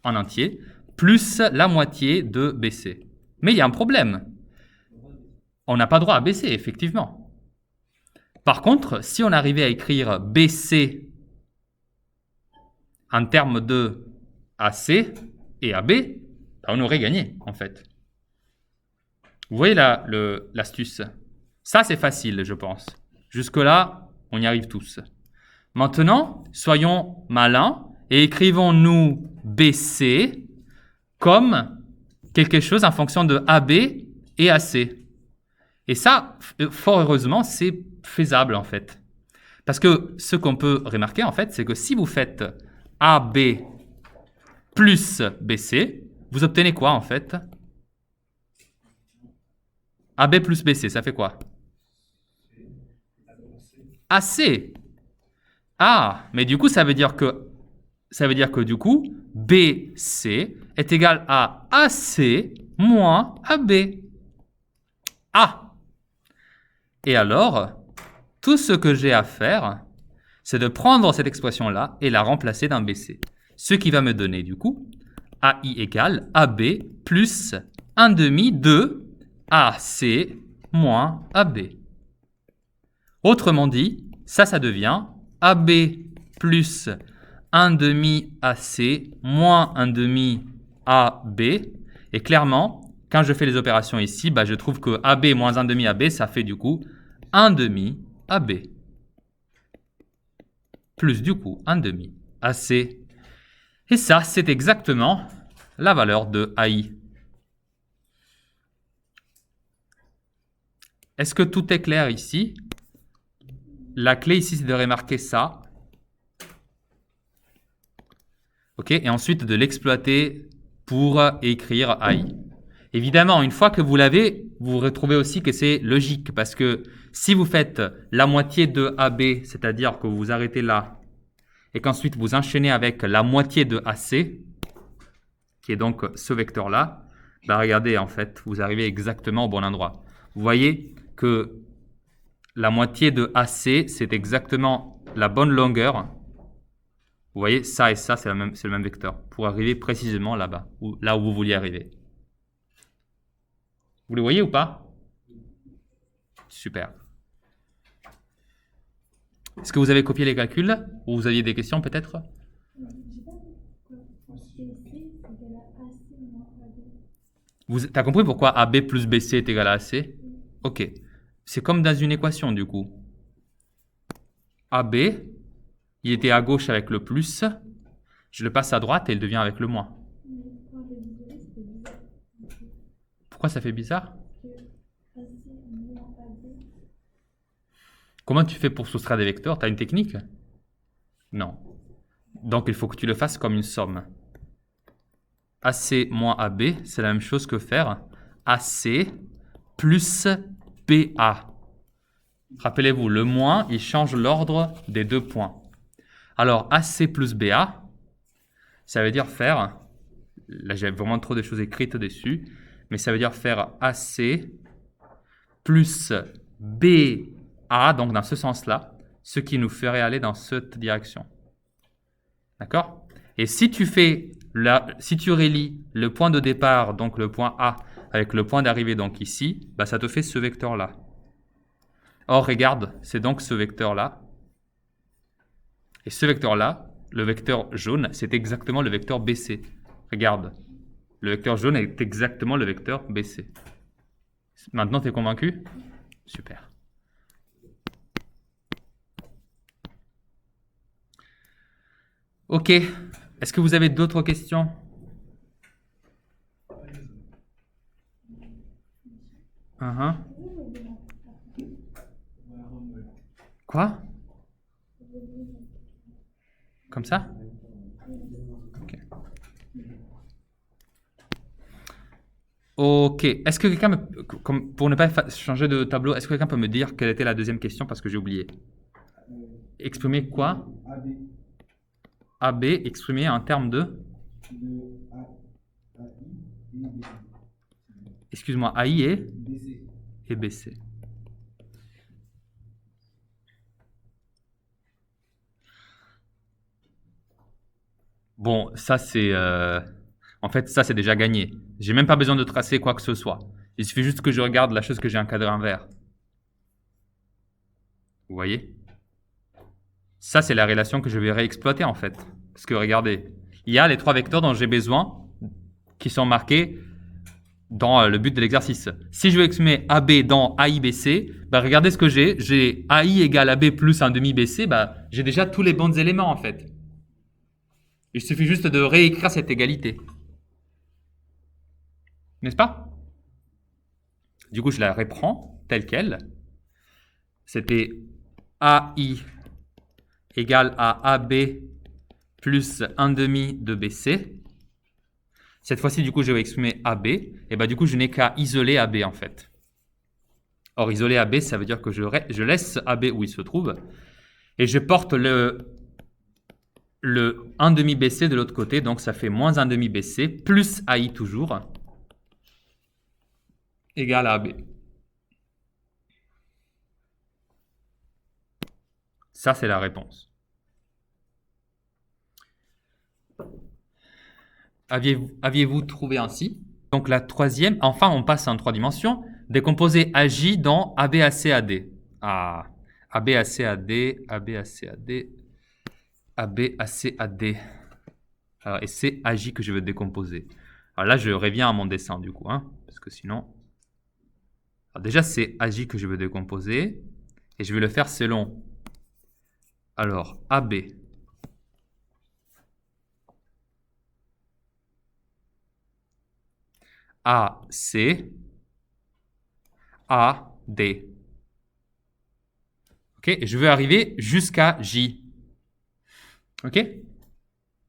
en entier, plus la moitié de BC. Mais il y a un problème. On n'a pas droit à BC, effectivement. Par contre, si on arrivait à écrire BC en termes de AC et AB, on aurait gagné, en fait. Vous voyez là l'astuce? Ça, c'est facile, je pense. Jusque-là, on y arrive tous. Maintenant, soyons malins et écrivons-nous BC comme quelque chose en fonction de AB et AC. Et ça, fort heureusement, c'est faisable, en fait. Parce que ce qu'on peut remarquer, en fait, c'est que si vous faites AB plus BC, vous obtenez quoi, en fait? AB plus BC, ça fait quoi? AC. Ah, mais du coup, ça veut dire que du coup, BC est égal à AC moins AB. Ah. Et alors, tout ce que j'ai à faire, c'est de prendre cette expression-là et la remplacer dans BC. Ce qui va me donner, du coup, AI égale AB plus 1 demi de AC moins AB. Autrement dit, ça devient AB plus 1 demi AC moins 1 demi AB. Et clairement, quand je fais les opérations ici, je trouve que AB moins 1 demi AB, ça fait du coup 1 demi AB. Plus du coup 1 demi AC. Et ça, c'est exactement la valeur de AI. Est-ce que tout est clair ici? La clé ici, c'est de remarquer ça. OK, et ensuite de l'exploiter pour écrire AI. Évidemment, une fois que vous l'avez, vous retrouvez aussi que c'est logique, parce que si vous faites la moitié de AB, c'est-à-dire que vous vous arrêtez là, et qu'ensuite vous enchaînez avec la moitié de AC, qui est donc ce vecteur-là, regardez, en fait, vous arrivez exactement au bon endroit. Vous voyez que la moitié de AC, c'est exactement la bonne longueur. Vous voyez, ça et ça, c'est le même vecteur, pour arriver précisément là-bas, là où vous vouliez arriver. Vous le voyez ou pas? Super. Est-ce que vous avez copié les calculs? Ou vous aviez des questions peut-être? T'as compris pourquoi AB plus BC est égal à AC? Ok. C'est comme dans une équation du coup. AB, il était à gauche avec le plus. Je le passe à droite et il devient avec le moins. Pourquoi ça fait bizarre? Comment tu fais pour soustraire des vecteurs? Tu as une technique? Non. Donc il faut que tu le fasses comme une somme. AC moins AB, c'est la même chose que faire AC plus BA. Rappelez-vous, le moins, il change l'ordre des deux points. Alors, AC plus BA, ça veut dire faire, là j'ai vraiment trop de choses écrites dessus, mais ça veut dire faire AC plus BA, donc dans ce sens-là, ce qui nous ferait aller dans cette direction. D'accord? Et si tu relis le point de départ, donc le point A, avec le point d'arrivée, donc ici, bah, ça te fait ce vecteur-là. Or, regarde, c'est donc ce vecteur-là. Et ce vecteur-là, le vecteur jaune, c'est exactement le vecteur BC. Regarde, le vecteur jaune est exactement le vecteur BC. Maintenant, tu es convaincu? Super. Ok. Est-ce que vous avez d'autres questions? Quoi? Comme ça? Ok. Ok. Est-ce que quelqu'un, pour ne pas changer de tableau, est-ce que quelqu'un peut me dire quelle était la deuxième question parce que j'ai oublié? Exprimer quoi? AB exprimé en termes de? Excuse-moi, AI et BC. Bon, ça c'est... En fait, ça c'est déjà gagné. J'ai même pas besoin de tracer quoi que ce soit. Il suffit juste que je regarde la chose que j'ai encadrée en vert. Vous voyez? Ça c'est la relation que je vais réexploiter en fait. Parce que regardez, il y a les trois vecteurs dont j'ai besoin qui sont marqués dans le but de l'exercice. Si je veux exprimer AB dans AIBC, bah regardez ce que j'ai. J'ai AI égale AB plus un demi BC, bah j'ai déjà tous les bons éléments en fait. Il suffit juste de réécrire cette égalité. N'est-ce pas? Du coup, je la reprends telle qu'elle. C'était AI égale à AB plus 1 demi de BC. Cette fois-ci, du coup, je vais exprimer AB. Et bah, du coup, je n'ai qu'à isoler AB, en fait. Or, isoler AB, ça veut dire que je laisse AB où il se trouve. Et je porte le 1 demi BC de l'autre côté. Donc, ça fait moins 1 demi BC plus AI toujours égale à AB. Ça, c'est la réponse. Aviez-vous trouvé ainsi? Donc la troisième, enfin on passe en 3 dimensions, décomposer AJ dans ABACAD. Ah, ABACAD, ABACAD, ABACAD. Alors, et c'est AJ que je veux décomposer. Alors là, je reviens à mon dessin du coup, hein, parce que sinon... Alors déjà, c'est AJ que je veux décomposer, et je vais le faire selon... Alors, AB... AC, AD. Ok, et je veux arriver jusqu'à J. Ok?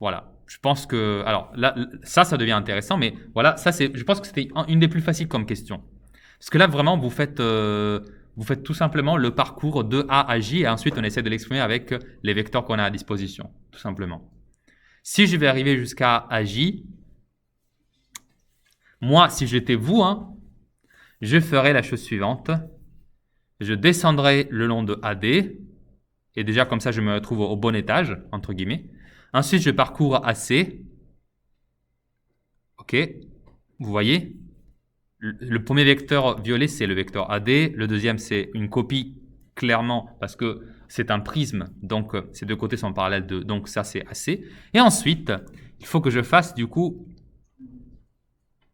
Voilà. Je pense que... Alors, là, ça devient intéressant, mais voilà, je pense que c'était une des plus faciles comme question. Parce que là, vraiment, vous faites tout simplement le parcours de A à J, et ensuite, on essaie de l'exprimer avec les vecteurs qu'on a à disposition, tout simplement. Si je vais arriver jusqu'à AJ, moi, si j'étais vous, hein, je ferais la chose suivante. Je descendrai le long de AD, et déjà comme ça je me retrouve au bon étage, entre guillemets. Ensuite je parcours AC. Ok, vous voyez, le premier vecteur violet c'est le vecteur AD, le deuxième c'est une copie clairement parce que c'est un prisme, donc ces deux côtés sont parallèles, donc ça c'est AC. Et ensuite, il faut que je fasse du coup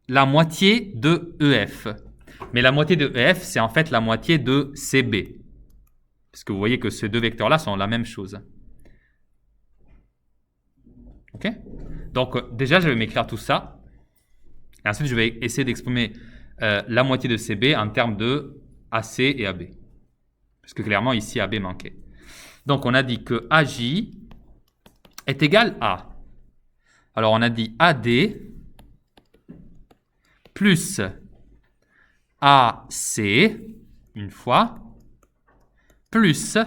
la moitié de EF. Mais la moitié de EF, c'est en fait la moitié de CB. Parce que vous voyez que ces deux vecteurs-là sont la même chose. Ok? Donc, déjà, je vais m'écrire tout ça. Et ensuite, je vais essayer d'exprimer la moitié de CB en termes de AC et AB. Parce que clairement, ici, AB manquait. Donc, on a dit que AJ est égal à... Alors, on a dit AD plus AC, une fois, plus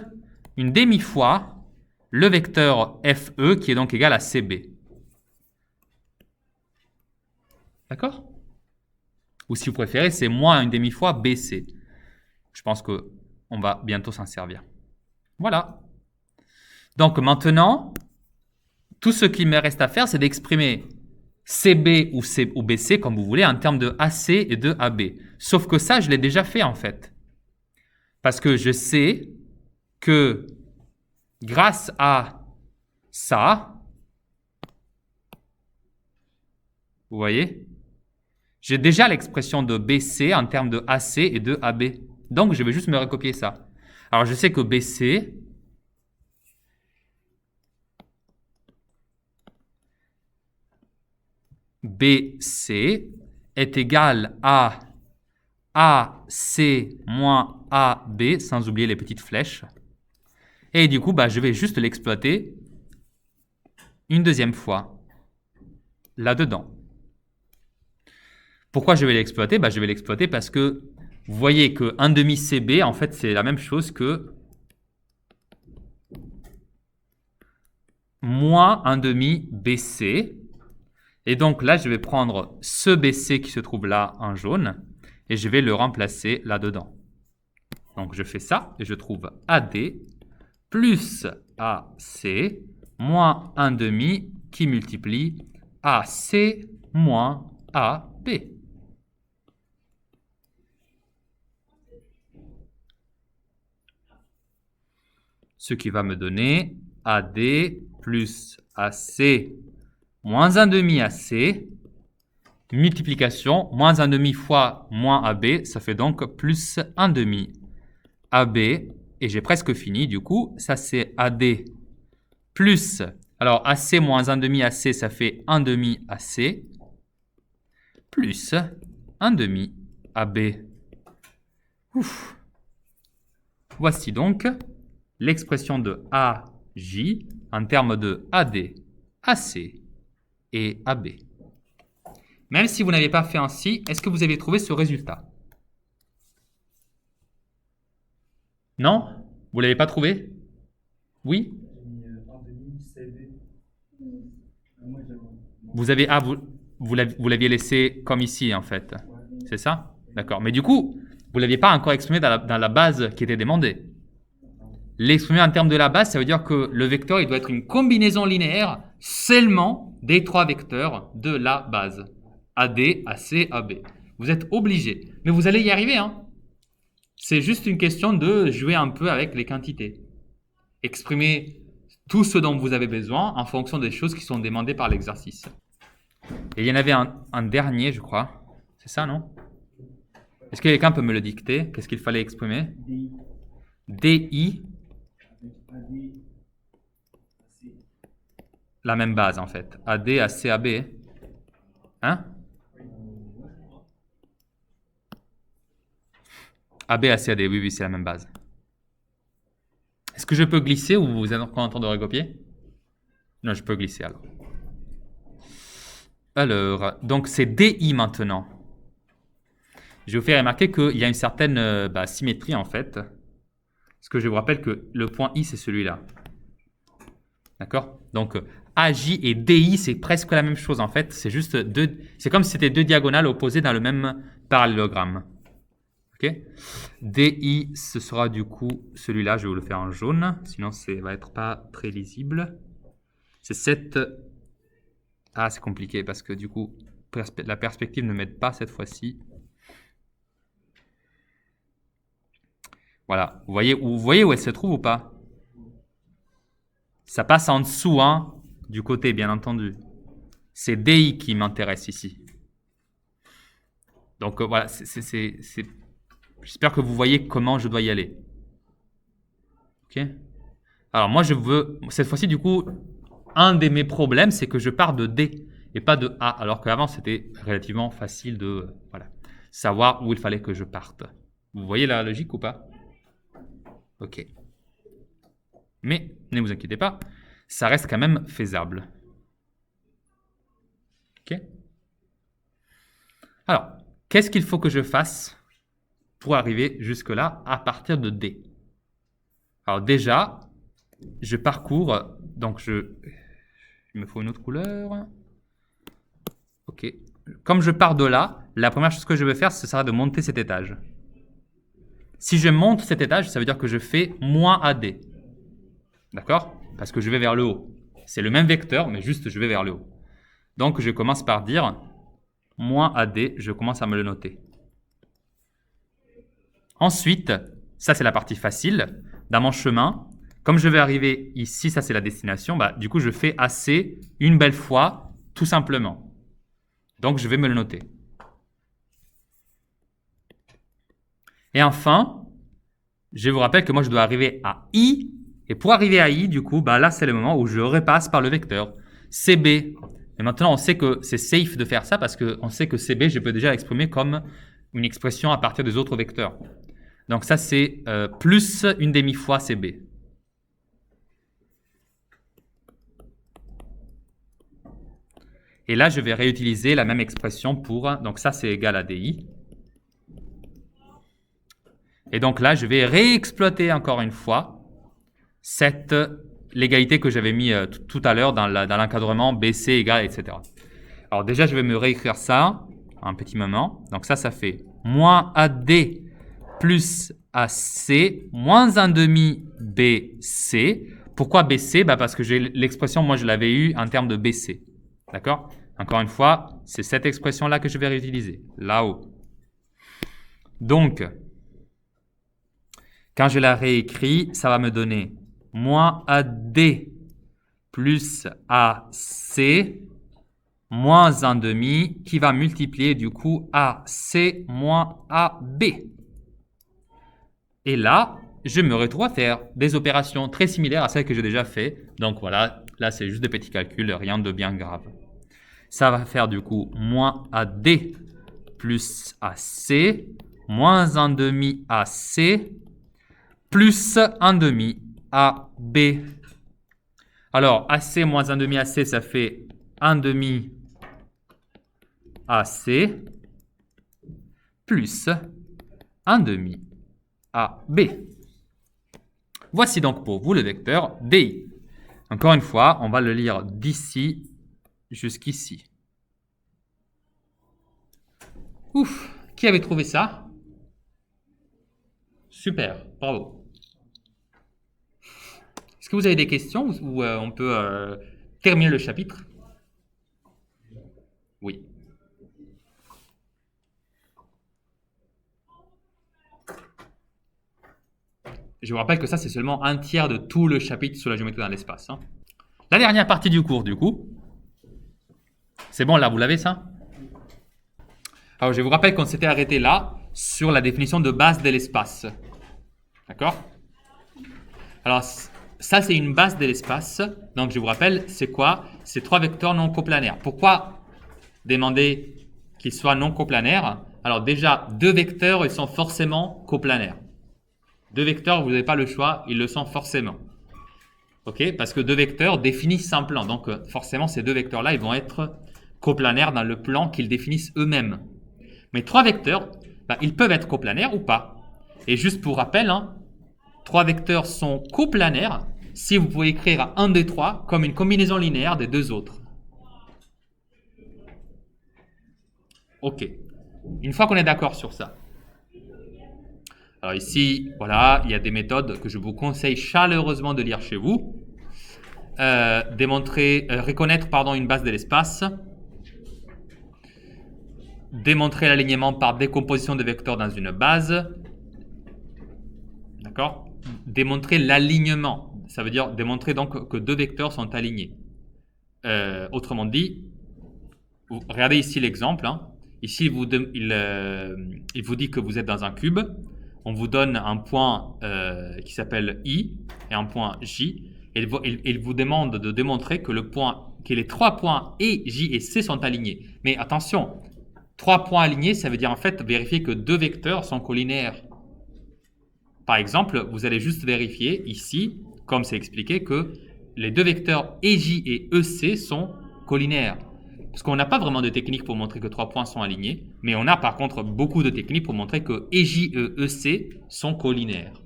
une demi-fois le vecteur FE qui est donc égal à CB. D'accord? Ou si vous préférez, c'est moins une demi-fois BC. Je pense qu'on va bientôt s'en servir. Voilà. Donc maintenant, tout ce qu'il me reste à faire, c'est d'exprimer CB ou BC, comme vous voulez, en termes de AC et de AB. Sauf que ça, je l'ai déjà fait en fait. Parce que je sais que grâce à ça, vous voyez, j'ai déjà l'expression de BC en termes de AC et de AB. Donc, je vais juste me recopier ça. Alors, je sais que BC est égal à AC moins AB, sans oublier les petites flèches. Et du coup, je vais juste l'exploiter une deuxième fois là-dedans. Pourquoi je vais l'exploiter? Je vais l'exploiter parce que vous voyez que 1 demi CB, en fait, c'est la même chose que moins 1 demi BC. Et donc là, je vais prendre ce BC qui se trouve là en jaune et je vais le remplacer là-dedans. Donc je fais ça et je trouve AD plus AC moins 1 demi qui multiplie AC moins AB. Ce qui va me donner AD plus AC moins 1 demi AC, multiplication, moins 1 demi fois moins AB, ça fait donc plus 1 demi AB, et j'ai presque fini, du coup, ça c'est AD plus, alors AC moins 1 demi AC, ça fait 1 demi AC, plus 1 demi AB. Ouf. Voici donc l'expression de AJ en termes de AD, AC et AB. Même si vous n'avez pas fait ainsi, est-ce que vous avez trouvé ce résultat? Non? Vous ne l'avez pas trouvé? Oui? Vous avez vous l'aviez laissé comme ici en fait. C'est ça? D'accord. Mais du coup, vous ne l'aviez pas encore exprimé dans la base qui était demandée. L'exprimer en termes de la base, ça veut dire que le vecteur, il doit être une combinaison linéaire seulement des trois vecteurs de la base. AD, AC, AB. Vous êtes obligé. Mais vous allez y arriver, hein. C'est juste une question de jouer un peu avec les quantités. Exprimer tout ce dont vous avez besoin en fonction des choses qui sont demandées par l'exercice. Et il y en avait un dernier, je crois. C'est ça, non? Est-ce que quelqu'un peut me le dicter? Qu'est-ce qu'il fallait exprimer? DI. La même base, en fait. AD, AC, AB. Hein? AB, AC, AD. Oui, c'est la même base. Est-ce que je peux glisser ou vous êtes encore en train de recopier? Non, je peux glisser alors. Alors, donc c'est DI maintenant. Je vais vous faire remarquer qu'il y a une certaine symétrie en fait. Parce que je vous rappelle que le point I, c'est celui-là. D'accord? Donc, AJ et DI, c'est presque la même chose en fait. C'est juste c'est comme si c'était deux diagonales opposées dans le même parallélogramme. Ok? DI, ce sera du coup celui-là. Je vais vous le faire en jaune. Sinon, ça va être pas très lisible. C'est cette... Ah, c'est compliqué parce que du coup, la perspective ne m'aide pas cette fois-ci. Voilà. Vous voyez où elle se trouve ou pas? Ça passe en dessous, hein, du côté, bien entendu. C'est DI qui m'intéresse ici. Donc, voilà. J'espère que vous voyez comment je dois y aller. Ok? Alors, moi, je veux... Cette fois-ci, du coup, un de mes problèmes, c'est que je pars de D et pas de A. Alors qu'avant, c'était relativement facile de savoir où il fallait que je parte. Vous voyez la logique ou pas? Ok. Mais, ne vous inquiétez pas, ça reste quand même faisable. Ok? Alors, qu'est-ce qu'il faut que je fasse pour arriver jusque-là à partir de D? Alors déjà, je parcours, donc il me faut une autre couleur. Ok. Comme je pars de là, la première chose que je vais faire, ce sera de monter cet étage. Si je monte cet étage, ça veut dire que je fais moins AD. D'accord? Parce que je vais vers le haut. C'est le même vecteur, mais juste je vais vers le haut. Donc, je commence par dire moins AD, je commence à me le noter. Ensuite, ça c'est la partie facile. Dans mon chemin, comme je vais arriver ici, ça c'est la destination, bah, du coup je fais AC une belle fois, tout simplement. Donc je vais me le noter. Et enfin, je vous rappelle que moi je dois arriver à I. Et pour arriver à I, du coup, bah, là c'est le moment où je repasse par le vecteur CB. Et maintenant on sait que c'est safe de faire ça parce qu'on sait que CB, je peux déjà l'exprimer comme une expression à partir des autres vecteurs. Donc ça, c'est plus une demi-fois CB. Et là, je vais réutiliser la même expression pour... Donc ça, c'est égal à DI. Et donc là, je vais réexploiter encore une fois l'égalité que j'avais mis tout à l'heure dans l'encadrement BC égale, etc. Alors déjà, je vais me réécrire ça un petit moment. Donc ça fait moins AD plus AC moins 1 demi BC. Pourquoi BC? Bah parce que l'expression, moi, je l'avais eue en termes de BC. D'accord? Encore une fois, c'est cette expression-là que je vais réutiliser, là-haut. Donc, quand je la réécris, ça va me donner moins AD plus AC moins 1 demi qui va multiplier du coup AC moins AB. Et là, je me retrouve à faire des opérations très similaires à celles que j'ai déjà fait. Donc voilà, là c'est juste des petits calculs, rien de bien grave. Ça va faire du coup moins AD plus AC moins 1 demi AC plus 1 demi AB. Alors AC moins 1 demi AC, ça fait 1 demi AC plus 1 demi AB. Voici donc pour vous le vecteur DI. Encore une fois, on va le lire d'ici jusqu'ici. Ouf, qui avait trouvé ça? Super, bravo. Est-ce que vous avez des questions ou on peut terminer le chapitre? Oui. Je vous rappelle que ça, c'est seulement un tiers de tout le chapitre sur la géométrie dans l'espace. Hein. La dernière partie du cours, du coup. C'est bon, là, vous l'avez, ça? Alors, je vous rappelle qu'on s'était arrêté là, sur la définition de base de l'espace. D'accord? Alors, ça, c'est une base de l'espace. Donc, je vous rappelle, c'est quoi? C'est 3 vecteurs non coplanaires. Pourquoi demander qu'ils soient non coplanaires? Alors, déjà, 2 vecteurs, ils sont forcément coplanaires. 2 vecteurs, vous n'avez pas le choix, ils le sont forcément. Ok? Parce que 2 vecteurs définissent un plan. Donc, forcément, ces 2 vecteurs-là, ils vont être coplanaires dans le plan qu'ils définissent eux-mêmes. Mais 3 vecteurs, bah, ils peuvent être coplanaires ou pas. Et juste pour rappel, 3 vecteurs sont coplanaires si vous pouvez écrire un des 3 comme une combinaison linéaire des 2 autres. Ok. Une fois qu'on est d'accord sur ça. Alors ici, voilà, il y a des méthodes que je vous conseille chaleureusement de lire chez vous. Reconnaître une base de l'espace. Démontrer l'alignement par décomposition de vecteurs dans une base. D'accord? Démontrer l'alignement. Ça veut dire démontrer donc que 2 vecteurs sont alignés. Autrement dit, regardez ici l'exemple. Ici, il vous dit que vous êtes dans un cube. On vous donne un point qui s'appelle I et un point J. Et il vous demande de démontrer que les 3 points E, J et C sont alignés. Mais attention, 3 points alignés, ça veut dire en fait vérifier que 2 vecteurs sont collinaires. Par exemple, vous allez juste vérifier ici, comme c'est expliqué, que les 2 vecteurs EJ et EC sont collinaires. Parce qu'on n'a pas vraiment de technique pour montrer que 3 points sont alignés, mais on a par contre beaucoup de techniques pour montrer que EJ et EC sont collinaires.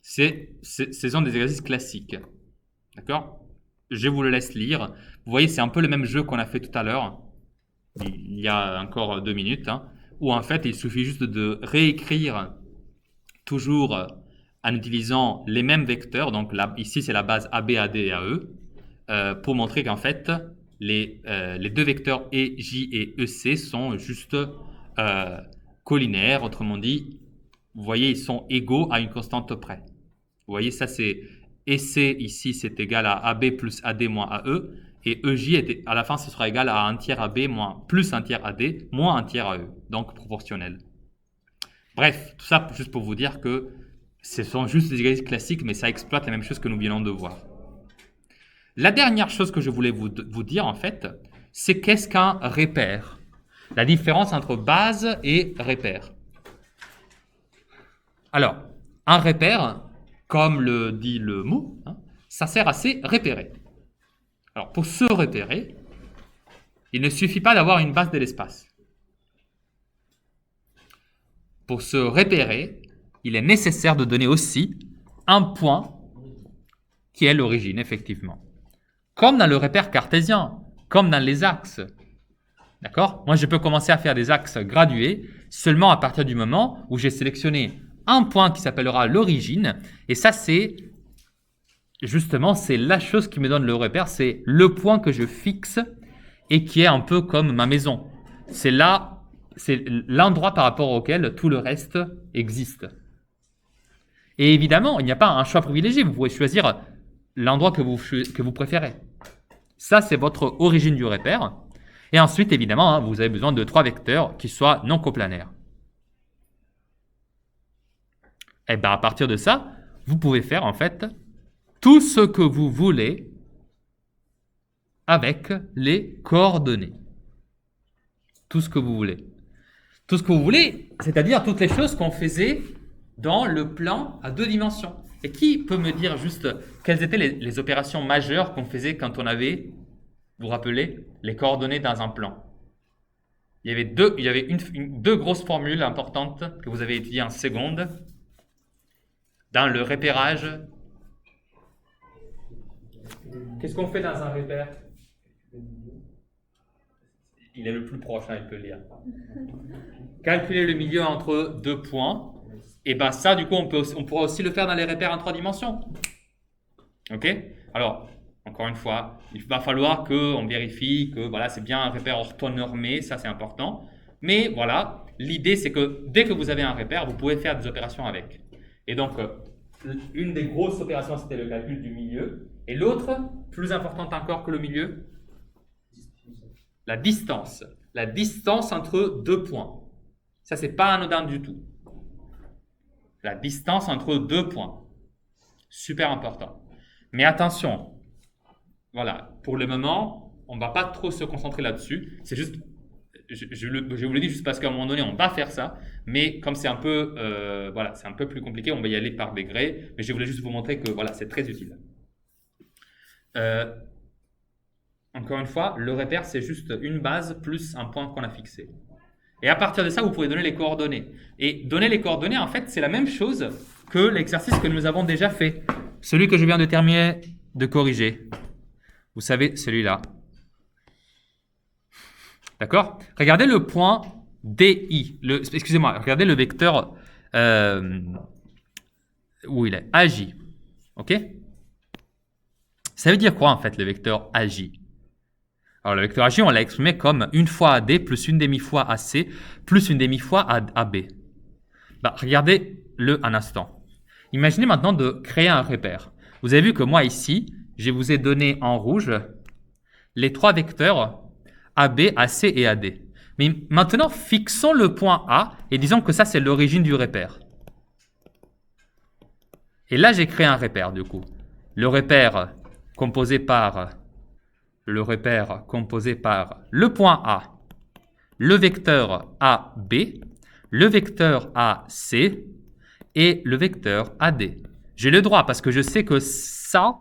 Ce sont des exercices classiques. D'accord? Je vous le laisse lire. Vous voyez, c'est un peu le même jeu qu'on a fait tout à l'heure, il y a encore 2 minutes. où en fait, il suffit juste de réécrire toujours en utilisant les mêmes vecteurs. Donc là, ici, c'est la base AB, AD et AE, pour montrer qu'en fait, les deux vecteurs EJ et EC sont juste collinaires. Autrement dit, vous voyez, ils sont égaux à une constante près. Vous voyez, ça c'est EC ici, c'est égal à AB plus AD moins AE. Et EJ, à la fin, ce sera égal à 1 tiers AB plus 1 tiers AD moins 1 tiers AE. Donc proportionnel. Bref, tout ça juste pour vous dire que ce sont juste des exercices classiques, mais ça exploite la même chose que nous venons de voir. La dernière chose que je voulais vous dire, en fait, c'est qu'est-ce qu'un repère? La différence entre base et repère. Alors, un repère, comme le dit le mot, ça sert à se repérer. Alors, pour se repérer, il ne suffit pas d'avoir une base de l'espace. Pour se repérer, il est nécessaire de donner aussi un point qui est l'origine, effectivement. Comme dans le repère cartésien, comme dans les axes. D'accord? Moi, je peux commencer à faire des axes gradués seulement à partir du moment où j'ai sélectionné un point qui s'appellera l'origine. Et ça, c'est justement, c'est la chose qui me donne le repère. C'est le point que je fixe et qui est un peu comme ma maison. C'est là, c'est l'endroit par rapport auquel tout le reste existe. Et évidemment, il n'y a pas un choix privilégié. Vous pouvez choisir l'endroit que vous préférez. Ça, c'est votre origine du repère. Et ensuite, évidemment, vous avez besoin de 3 vecteurs qui soient non coplanaires. Et bien, à partir de ça, vous pouvez faire en fait tout ce que vous voulez avec les coordonnées. Tout ce que vous voulez. Tout ce que vous voulez, c'est-à-dire toutes les choses qu'on faisait dans le plan à 2 dimensions. Et qui peut me dire juste quelles étaient les opérations majeures qu'on faisait quand on avait, vous vous rappelez, les coordonnées dans un plan? Il y avait deux grosses formules importantes que vous avez étudiées en seconde dans le repérage. Qu'est-ce qu'on fait dans un repère? Il est le plus proche, il peut lire. Calculer le milieu entre 2 points. Et bien ça, du coup, on pourra aussi le faire dans les repères en 3 dimensions. Ok? Alors, encore une fois, il va falloir qu'on vérifie que voilà, c'est bien un repère orthonormé, ça c'est important. Mais voilà, l'idée c'est que dès que vous avez un repère, vous pouvez faire des opérations avec. Et donc, une des grosses opérations, c'était le calcul du milieu. Et l'autre, plus importante encore que le milieu, la distance. La distance entre 2 points. Ça, c'est pas anodin du tout. La distance entre 2 points. Super important. Mais attention, voilà, pour le moment, on ne va pas trop se concentrer là-dessus. C'est juste, je vous le dis juste parce qu'à un moment donné, on va faire ça. Mais comme c'est un peu, voilà, c'est un peu plus compliqué, on va y aller par degrés. Mais je voulais juste vous montrer que voilà, c'est très utile. Encore une fois, le repère, c'est juste une base plus un point qu'on a fixé. Et à partir de ça, vous pouvez donner les coordonnées. Et donner les coordonnées, en fait, c'est la même chose que l'exercice que nous avons déjà fait. Celui que je viens de terminer de corriger. Vous savez, celui-là. D'accord? Regardez le point DI. Excusez-moi, regardez le vecteur où il est. AJ. OK? Ça veut dire quoi, en fait, le vecteur AJ? Alors, le vecteur AJ, on l'a exprimé comme une fois AD plus une demi fois AC plus une demi fois AB. Bah, regardez-le un instant. Imaginez maintenant de créer un repère. Vous avez vu que moi, ici, je vous ai donné en rouge les 3 vecteurs AB, AC et AD. Mais maintenant, fixons le point A et disons que ça, c'est l'origine du repère. Et là, j'ai créé un repère, du coup. Le repère composé par le point A, le vecteur AB, le vecteur AC et le vecteur AD. J'ai le droit parce que je sais que ça,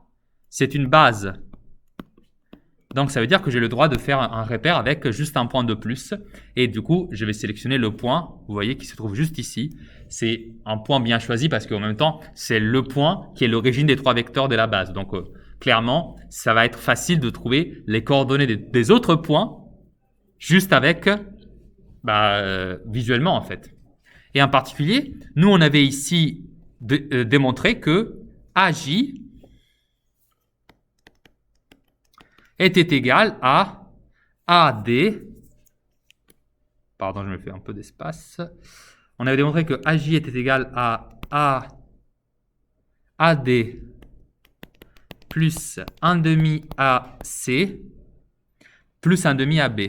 c'est une base. Donc, ça veut dire que j'ai le droit de faire un repère avec juste un point de plus. Et du coup, je vais sélectionner le point, vous voyez, qui se trouve juste ici. C'est un point bien choisi parce qu'en même temps, c'est le point qui est l'origine des 3 vecteurs de la base. Donc, clairement, ça va être facile de trouver les coordonnées des autres points juste avec visuellement en fait. Et en particulier, nous on avait ici démontré que AJ était égal à AD. Pardon, je me fais un peu d'espace. On avait démontré que AJ était égal à AD plus 1 demi AC plus 1 demi AB.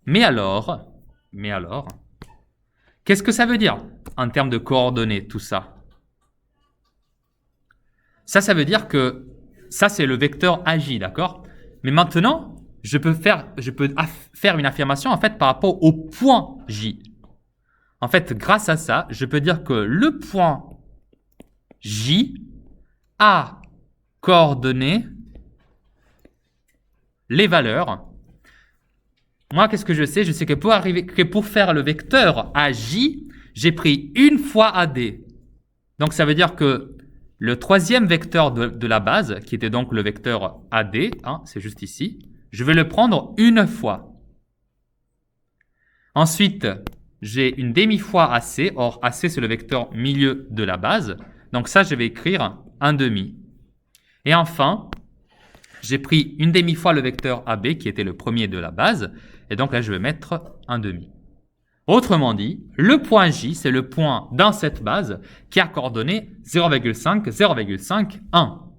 Mais alors, qu'est-ce que ça veut dire en termes de coordonnées, tout ça? Ça veut dire que ça, c'est le vecteur AJ, d'accord? Mais maintenant, je peux faire une affirmation en fait par rapport au point J. En fait, grâce à ça, je peux dire que le point J a coordonné les valeurs. Moi, qu'est-ce que je sais? Je sais que pour faire le vecteur AJ, j'ai pris une fois AD. Donc, ça veut dire que le troisième vecteur de la base, qui était donc le vecteur AD, hein, c'est juste ici, je vais le prendre une fois. Ensuite, j'ai une demi-fois AC. Or, AC, c'est le vecteur milieu de la base. Donc ça, je vais écrire un demi. Et enfin, j'ai pris une demi-fois le vecteur AB, qui était le premier de la base. Et donc là, je vais mettre un demi. Autrement dit, le point J, c'est le point dans cette base qui a coordonné 0,5, 0,5, 1.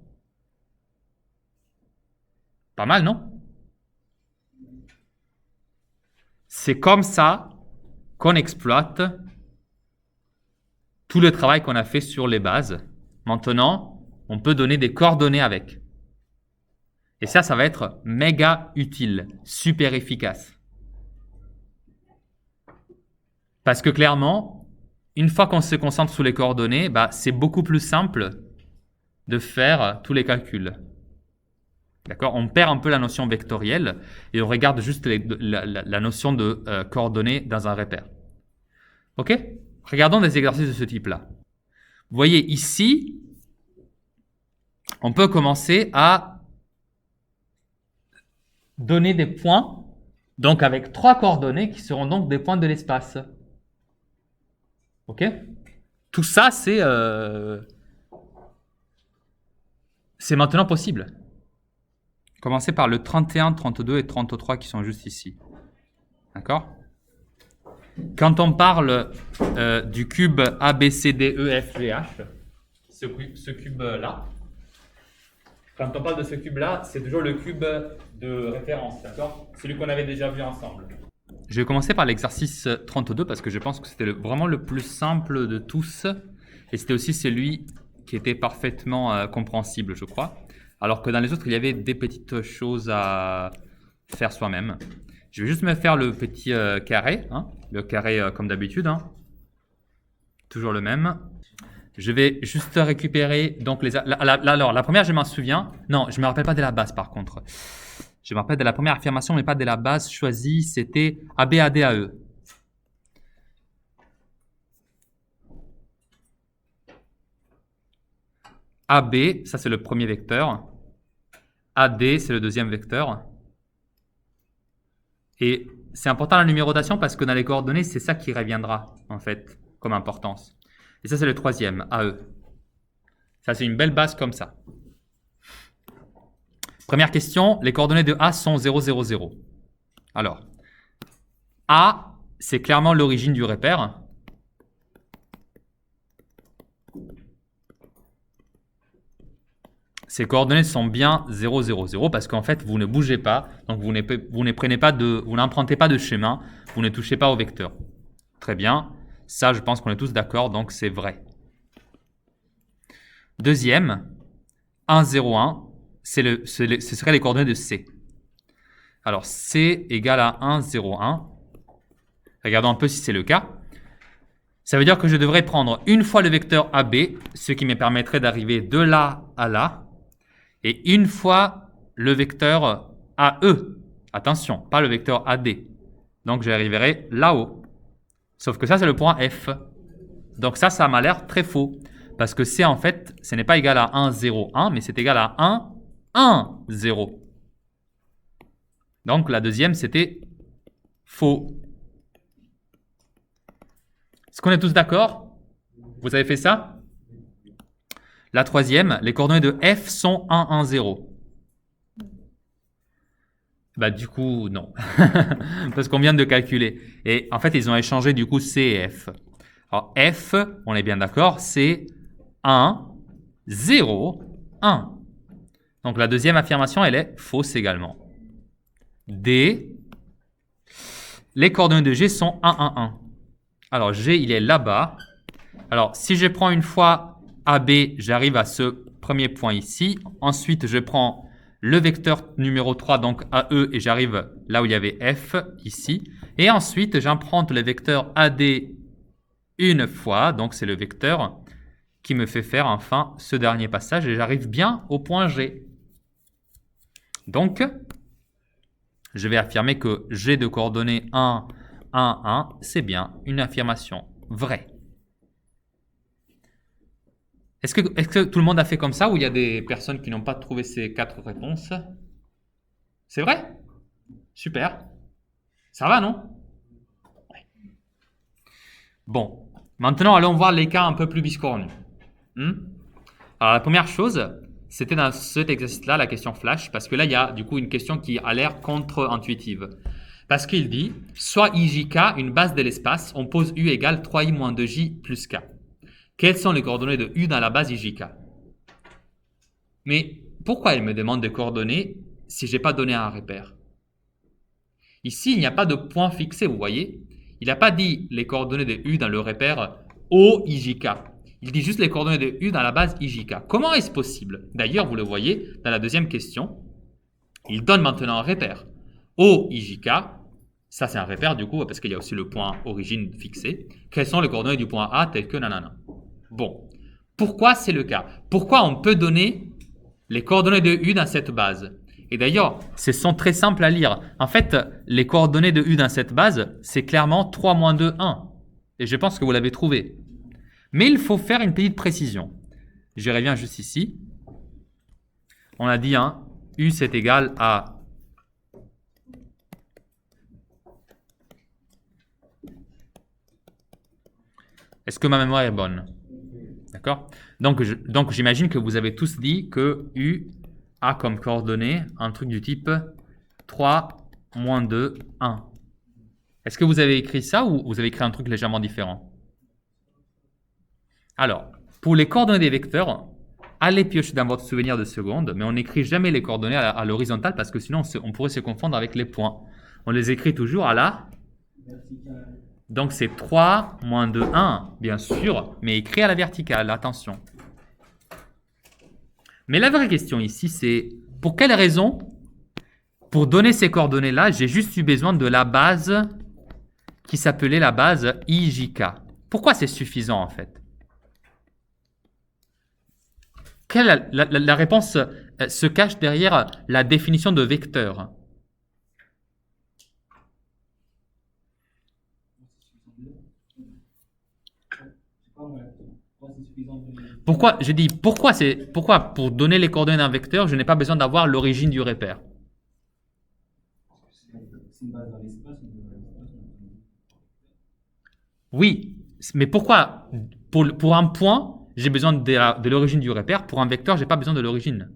Pas mal, non? C'est comme ça qu'on exploite tout le travail qu'on a fait sur les bases. Maintenant, on peut donner des coordonnées avec. Et ça va être méga utile, super efficace. Parce que clairement, une fois qu'on se concentre sur les coordonnées, c'est beaucoup plus simple de faire tous les calculs. D'accord? On perd un peu la notion vectorielle et on regarde juste la notion de coordonnées dans un repère. Ok? Regardons des exercices de ce type-là. Vous voyez ici, on peut commencer à donner des points, donc avec 3 coordonnées qui seront donc des points de l'espace. Ok? Tout ça, c'est maintenant possible. Commencez par le 31, 32 et 33 qui sont juste ici. D'accord? Quand on parle du cube A, B, C, D, E, F, G, H, ce cube-là, quand on parle de ce cube-là, c'est toujours le cube de référence, d'accord? Celui qu'on avait déjà vu ensemble. Je vais commencer par l'exercice 32 parce que je pense que c'était vraiment le plus simple de tous et c'était aussi celui qui était parfaitement compréhensible, je crois. Alors que dans les autres, il y avait des petites choses à faire soi-même. Je vais juste me faire le petit carré, hein, le carré comme d'habitude, hein. Toujours le même. Je vais juste récupérer donc alors la première, je m'en souviens. Non, je me rappelle pas de la base par contre. Je me rappelle de la première affirmation, mais pas de la base choisie. C'était AB, AD, AE. AB, ça c'est le premier vecteur. AD, c'est le deuxième vecteur. Et c'est important la numérotation parce que dans les coordonnées, c'est ça qui reviendra en fait comme importance. Et ça c'est le troisième, AE. Ça c'est une belle base comme ça. Première question, les coordonnées de A sont 0, 0, 0. Alors, A, c'est clairement l'origine du repère. Ces coordonnées sont bien 0, 0, 0 parce qu'en fait, vous ne bougez pas, donc vous n'empruntez pas de chemin, vous ne touchez pas au vecteur. Très bien, ça je pense qu'on est tous d'accord, donc c'est vrai. Deuxième, 1, 0, 1, ce serait les coordonnées de C. Alors, C égale à 1, 0, 1. Regardons un peu si c'est le cas. Ça veut dire que je devrais prendre une fois le vecteur AB, ce qui me permettrait d'arriver de là à là, et une fois le vecteur AE. Attention, pas le vecteur AD. Donc, j'arriverai là-haut. Sauf que ça, c'est le point F. Donc ça m'a l'air très faux. Parce que C, en fait, ce n'est pas égal à 1, 0, 1, mais c'est égal à 1, 1, 0. Donc, la deuxième, c'était faux. Est-ce qu'on est tous d'accord? Vous avez fait ça? La troisième, les coordonnées de f sont 1, 1, 0. Bah, du coup, non. Parce qu'on vient de calculer. Et en fait, ils ont échangé du coup C et F. Alors, F, on est bien d'accord, c'est 1, 0, 1. Donc, la deuxième affirmation, elle est fausse également. D, les coordonnées de G sont 1, 1, 1. Alors, G, il est là-bas. Alors, si je prends une fois AB, j'arrive à ce premier point ici. Ensuite, je prends le vecteur numéro 3, donc AE, et j'arrive là où il y avait F, ici. Et ensuite, j'emprunte le vecteur AD une fois, donc c'est le vecteur qui me fait faire enfin ce dernier passage, et j'arrive bien au point G. Donc, je vais affirmer que G de coordonnées 1, 1, 1, c'est bien une affirmation vraie. Est-ce que tout le monde a fait comme ça ou il y a des personnes qui n'ont pas trouvé ces 4 réponses? C'est vrai? Super. Ça va, non? Ouais. Bon, maintenant allons voir les cas un peu plus biscornus. Alors la première chose, c'était dans cet exercice-là, la question flash, parce que là, il y a du coup une question qui a l'air contre-intuitive. Parce qu'il dit, soit IJK, une base de l'espace, on pose U égale 3I moins 2J plus K. Quelles sont les coordonnées de U dans la base IJK? Mais pourquoi il me demande des coordonnées si je n'ai pas donné un repère? Ici, il n'y a pas de point fixé, vous voyez. Il n'a pas dit les coordonnées de U dans le repère OIJK. Il dit juste les coordonnées de U dans la base IJK. Comment est-ce possible? D'ailleurs, vous le voyez dans la deuxième question. Il donne maintenant un repère. OIJK, ça c'est un repère du coup, parce qu'il y a aussi le point origine fixé. Quelles sont les coordonnées du point A telles que nanana? Bon, pourquoi c'est le cas? Pourquoi on peut donner les coordonnées de U dans cette base? Et d'ailleurs, ce sont très simples à lire. En fait, les coordonnées de U dans cette base, c'est clairement 3 moins 2, 1. Et je pense que vous l'avez trouvé. Mais il faut faire une petite précision. Je reviens juste ici. On a dit, U c'est égal à Est-ce que ma mémoire est bonne? D'accord? Donc, j'imagine que vous avez tous dit que U a comme coordonnée un truc du type 3, moins 2, 1. Est-ce que vous avez écrit ça ou vous avez écrit un truc légèrement différent? Alors, pour les coordonnées des vecteurs, allez piocher dans votre souvenir de seconde, mais on n'écrit jamais les coordonnées à l'horizontale parce que sinon on pourrait se confondre avec les points. On les écrit toujours à la verticale. Donc c'est 3 moins 2, 1, bien sûr, mais écrit à la verticale, attention. Mais la vraie question ici, c'est pour quelle raison, pour donner ces coordonnées-là, j'ai juste eu besoin de la base qui s'appelait la base IJK. Pourquoi c'est suffisant en fait? La réponse se cache derrière la définition de vecteur. Pourquoi, je dis, pourquoi pour donner les coordonnées d'un vecteur, je n'ai pas besoin d'avoir l'origine du repère? Oui, mais pourquoi pour un point, j'ai besoin de l'origine du repère, pour un vecteur, je n'ai pas besoin de l'origine.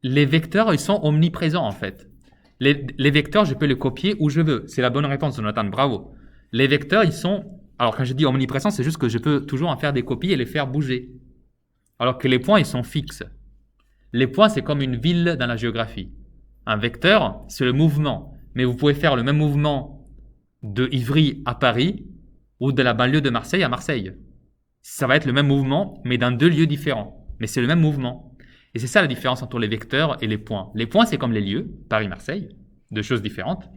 Les vecteurs, ils sont omniprésents en fait. Les vecteurs, je peux les copier où je veux. C'est la bonne réponse, Jonathan, bravo. Les vecteurs, ils sont... Alors quand je dis omniprésents, c'est juste que je peux toujours en faire des copies et les faire bouger. Alors que les points, ils sont fixes. Les points, c'est comme une ville dans la géographie. Un vecteur, c'est le mouvement. Mais vous pouvez faire le même mouvement de Ivry à Paris ou de la banlieue de Marseille à Marseille. Ça va être le même mouvement, mais dans 2 lieux différents. Mais c'est le même mouvement. Et c'est ça la différence entre les vecteurs et les points. Les points, c'est comme les lieux, Paris-Marseille, 2 choses différentes.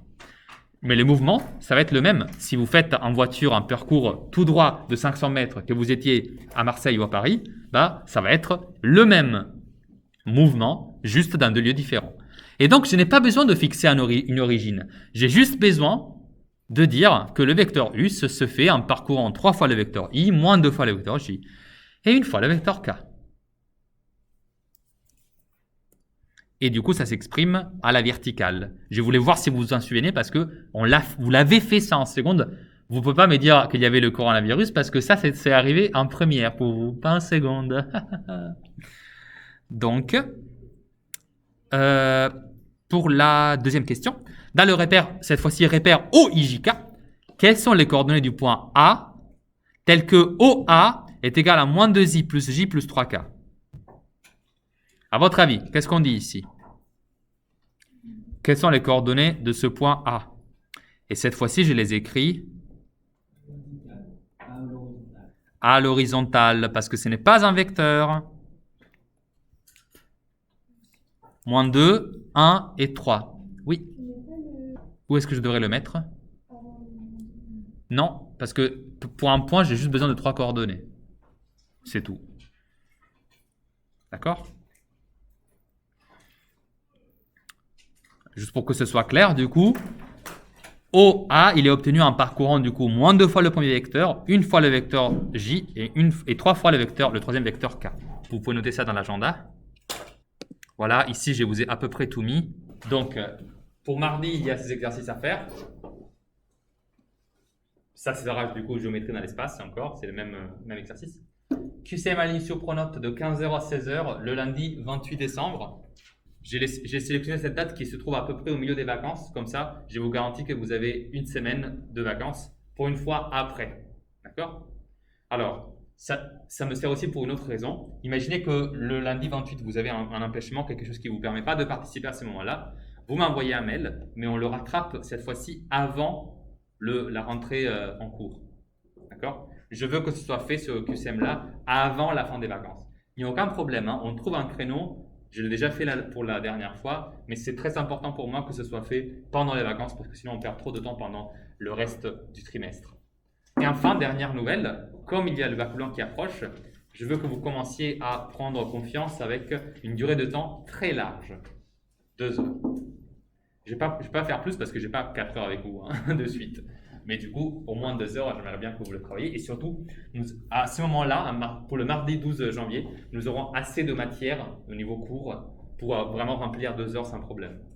Mais le mouvement, ça va être le même. Si vous faites en voiture un parcours tout droit de 500 mètres, que vous étiez à Marseille ou à Paris, bah, ça va être le même mouvement, juste dans 2 lieux différents. Et donc, je n'ai pas besoin de fixer une origine. J'ai juste besoin de dire que le vecteur U se fait en parcourant 3 fois le vecteur I, moins 2 fois le vecteur J, et 1 fois le vecteur K. Et du coup, ça s'exprime à la verticale. Je voulais voir si vous vous en souvenez parce que vous l'avez fait ça en seconde. Vous ne pouvez pas me dire qu'il y avait le coronavirus parce que ça, c'est arrivé en première pour vous, pas en seconde. Donc, pour la deuxième question, dans le repère, cette fois-ci repère OIJK, quelles sont les coordonnées du point A telles que OA est égal à moins 2i plus j plus 3k? À votre avis, qu'est-ce qu'on dit ici? Quelles sont les coordonnées de ce point A? Et cette fois-ci, je les écris à l'horizontale, parce que ce n'est pas un vecteur. Moins 2, 1 et 3. Oui. Où est-ce que je devrais le mettre? Non, parce que pour un point, j'ai juste besoin de 3 coordonnées. C'est tout. D'accord? Juste pour que ce soit clair, du coup, OA, il est obtenu en parcourant du coup moins 2 fois le premier vecteur, une fois le vecteur J et 3 fois le troisième vecteur K. Vous pouvez noter ça dans l'agenda. Voilà, ici je vous ai à peu près tout mis. Donc, pour mardi, il y a ces exercices à faire. Ça, c'est du coup géométrie dans l'espace, encore, c'est le même exercice. QCM à ligne sur Pronote de 15h à 16h le lundi 28 décembre. J'ai sélectionné cette date qui se trouve à peu près au milieu des vacances. Comme ça, je vous garantis que vous avez une semaine de vacances pour une fois après. D'accord? Alors, ça me sert aussi pour une autre raison. Imaginez que le lundi 28, vous avez un empêchement, quelque chose qui ne vous permet pas de participer à ce moment-là. Vous m'envoyez un mail, mais on le rattrape cette fois-ci avant la rentrée en cours. D'accord? Je veux que ce soit fait, ce QCM-là, avant la fin des vacances. Il n'y a aucun problème, hein. On trouve un créneau. Je l'ai déjà fait pour la dernière fois, mais c'est très important pour moi que ce soit fait pendant les vacances parce que sinon on perd trop de temps pendant le reste du trimestre. Et enfin, dernière nouvelle, comme il y a le bac blanc qui approche, je veux que vous commenciez à prendre confiance avec une durée de temps très large, 2 heures. Je ne vais pas faire plus parce que je n'ai pas 4 heures avec vous de suite. Mais du coup, au moins 2 heures, j'aimerais bien que vous le travailliez. Et surtout, à ce moment-là, pour le mardi 12 janvier, nous aurons assez de matière au niveau cours pour vraiment remplir 2 heures sans problème.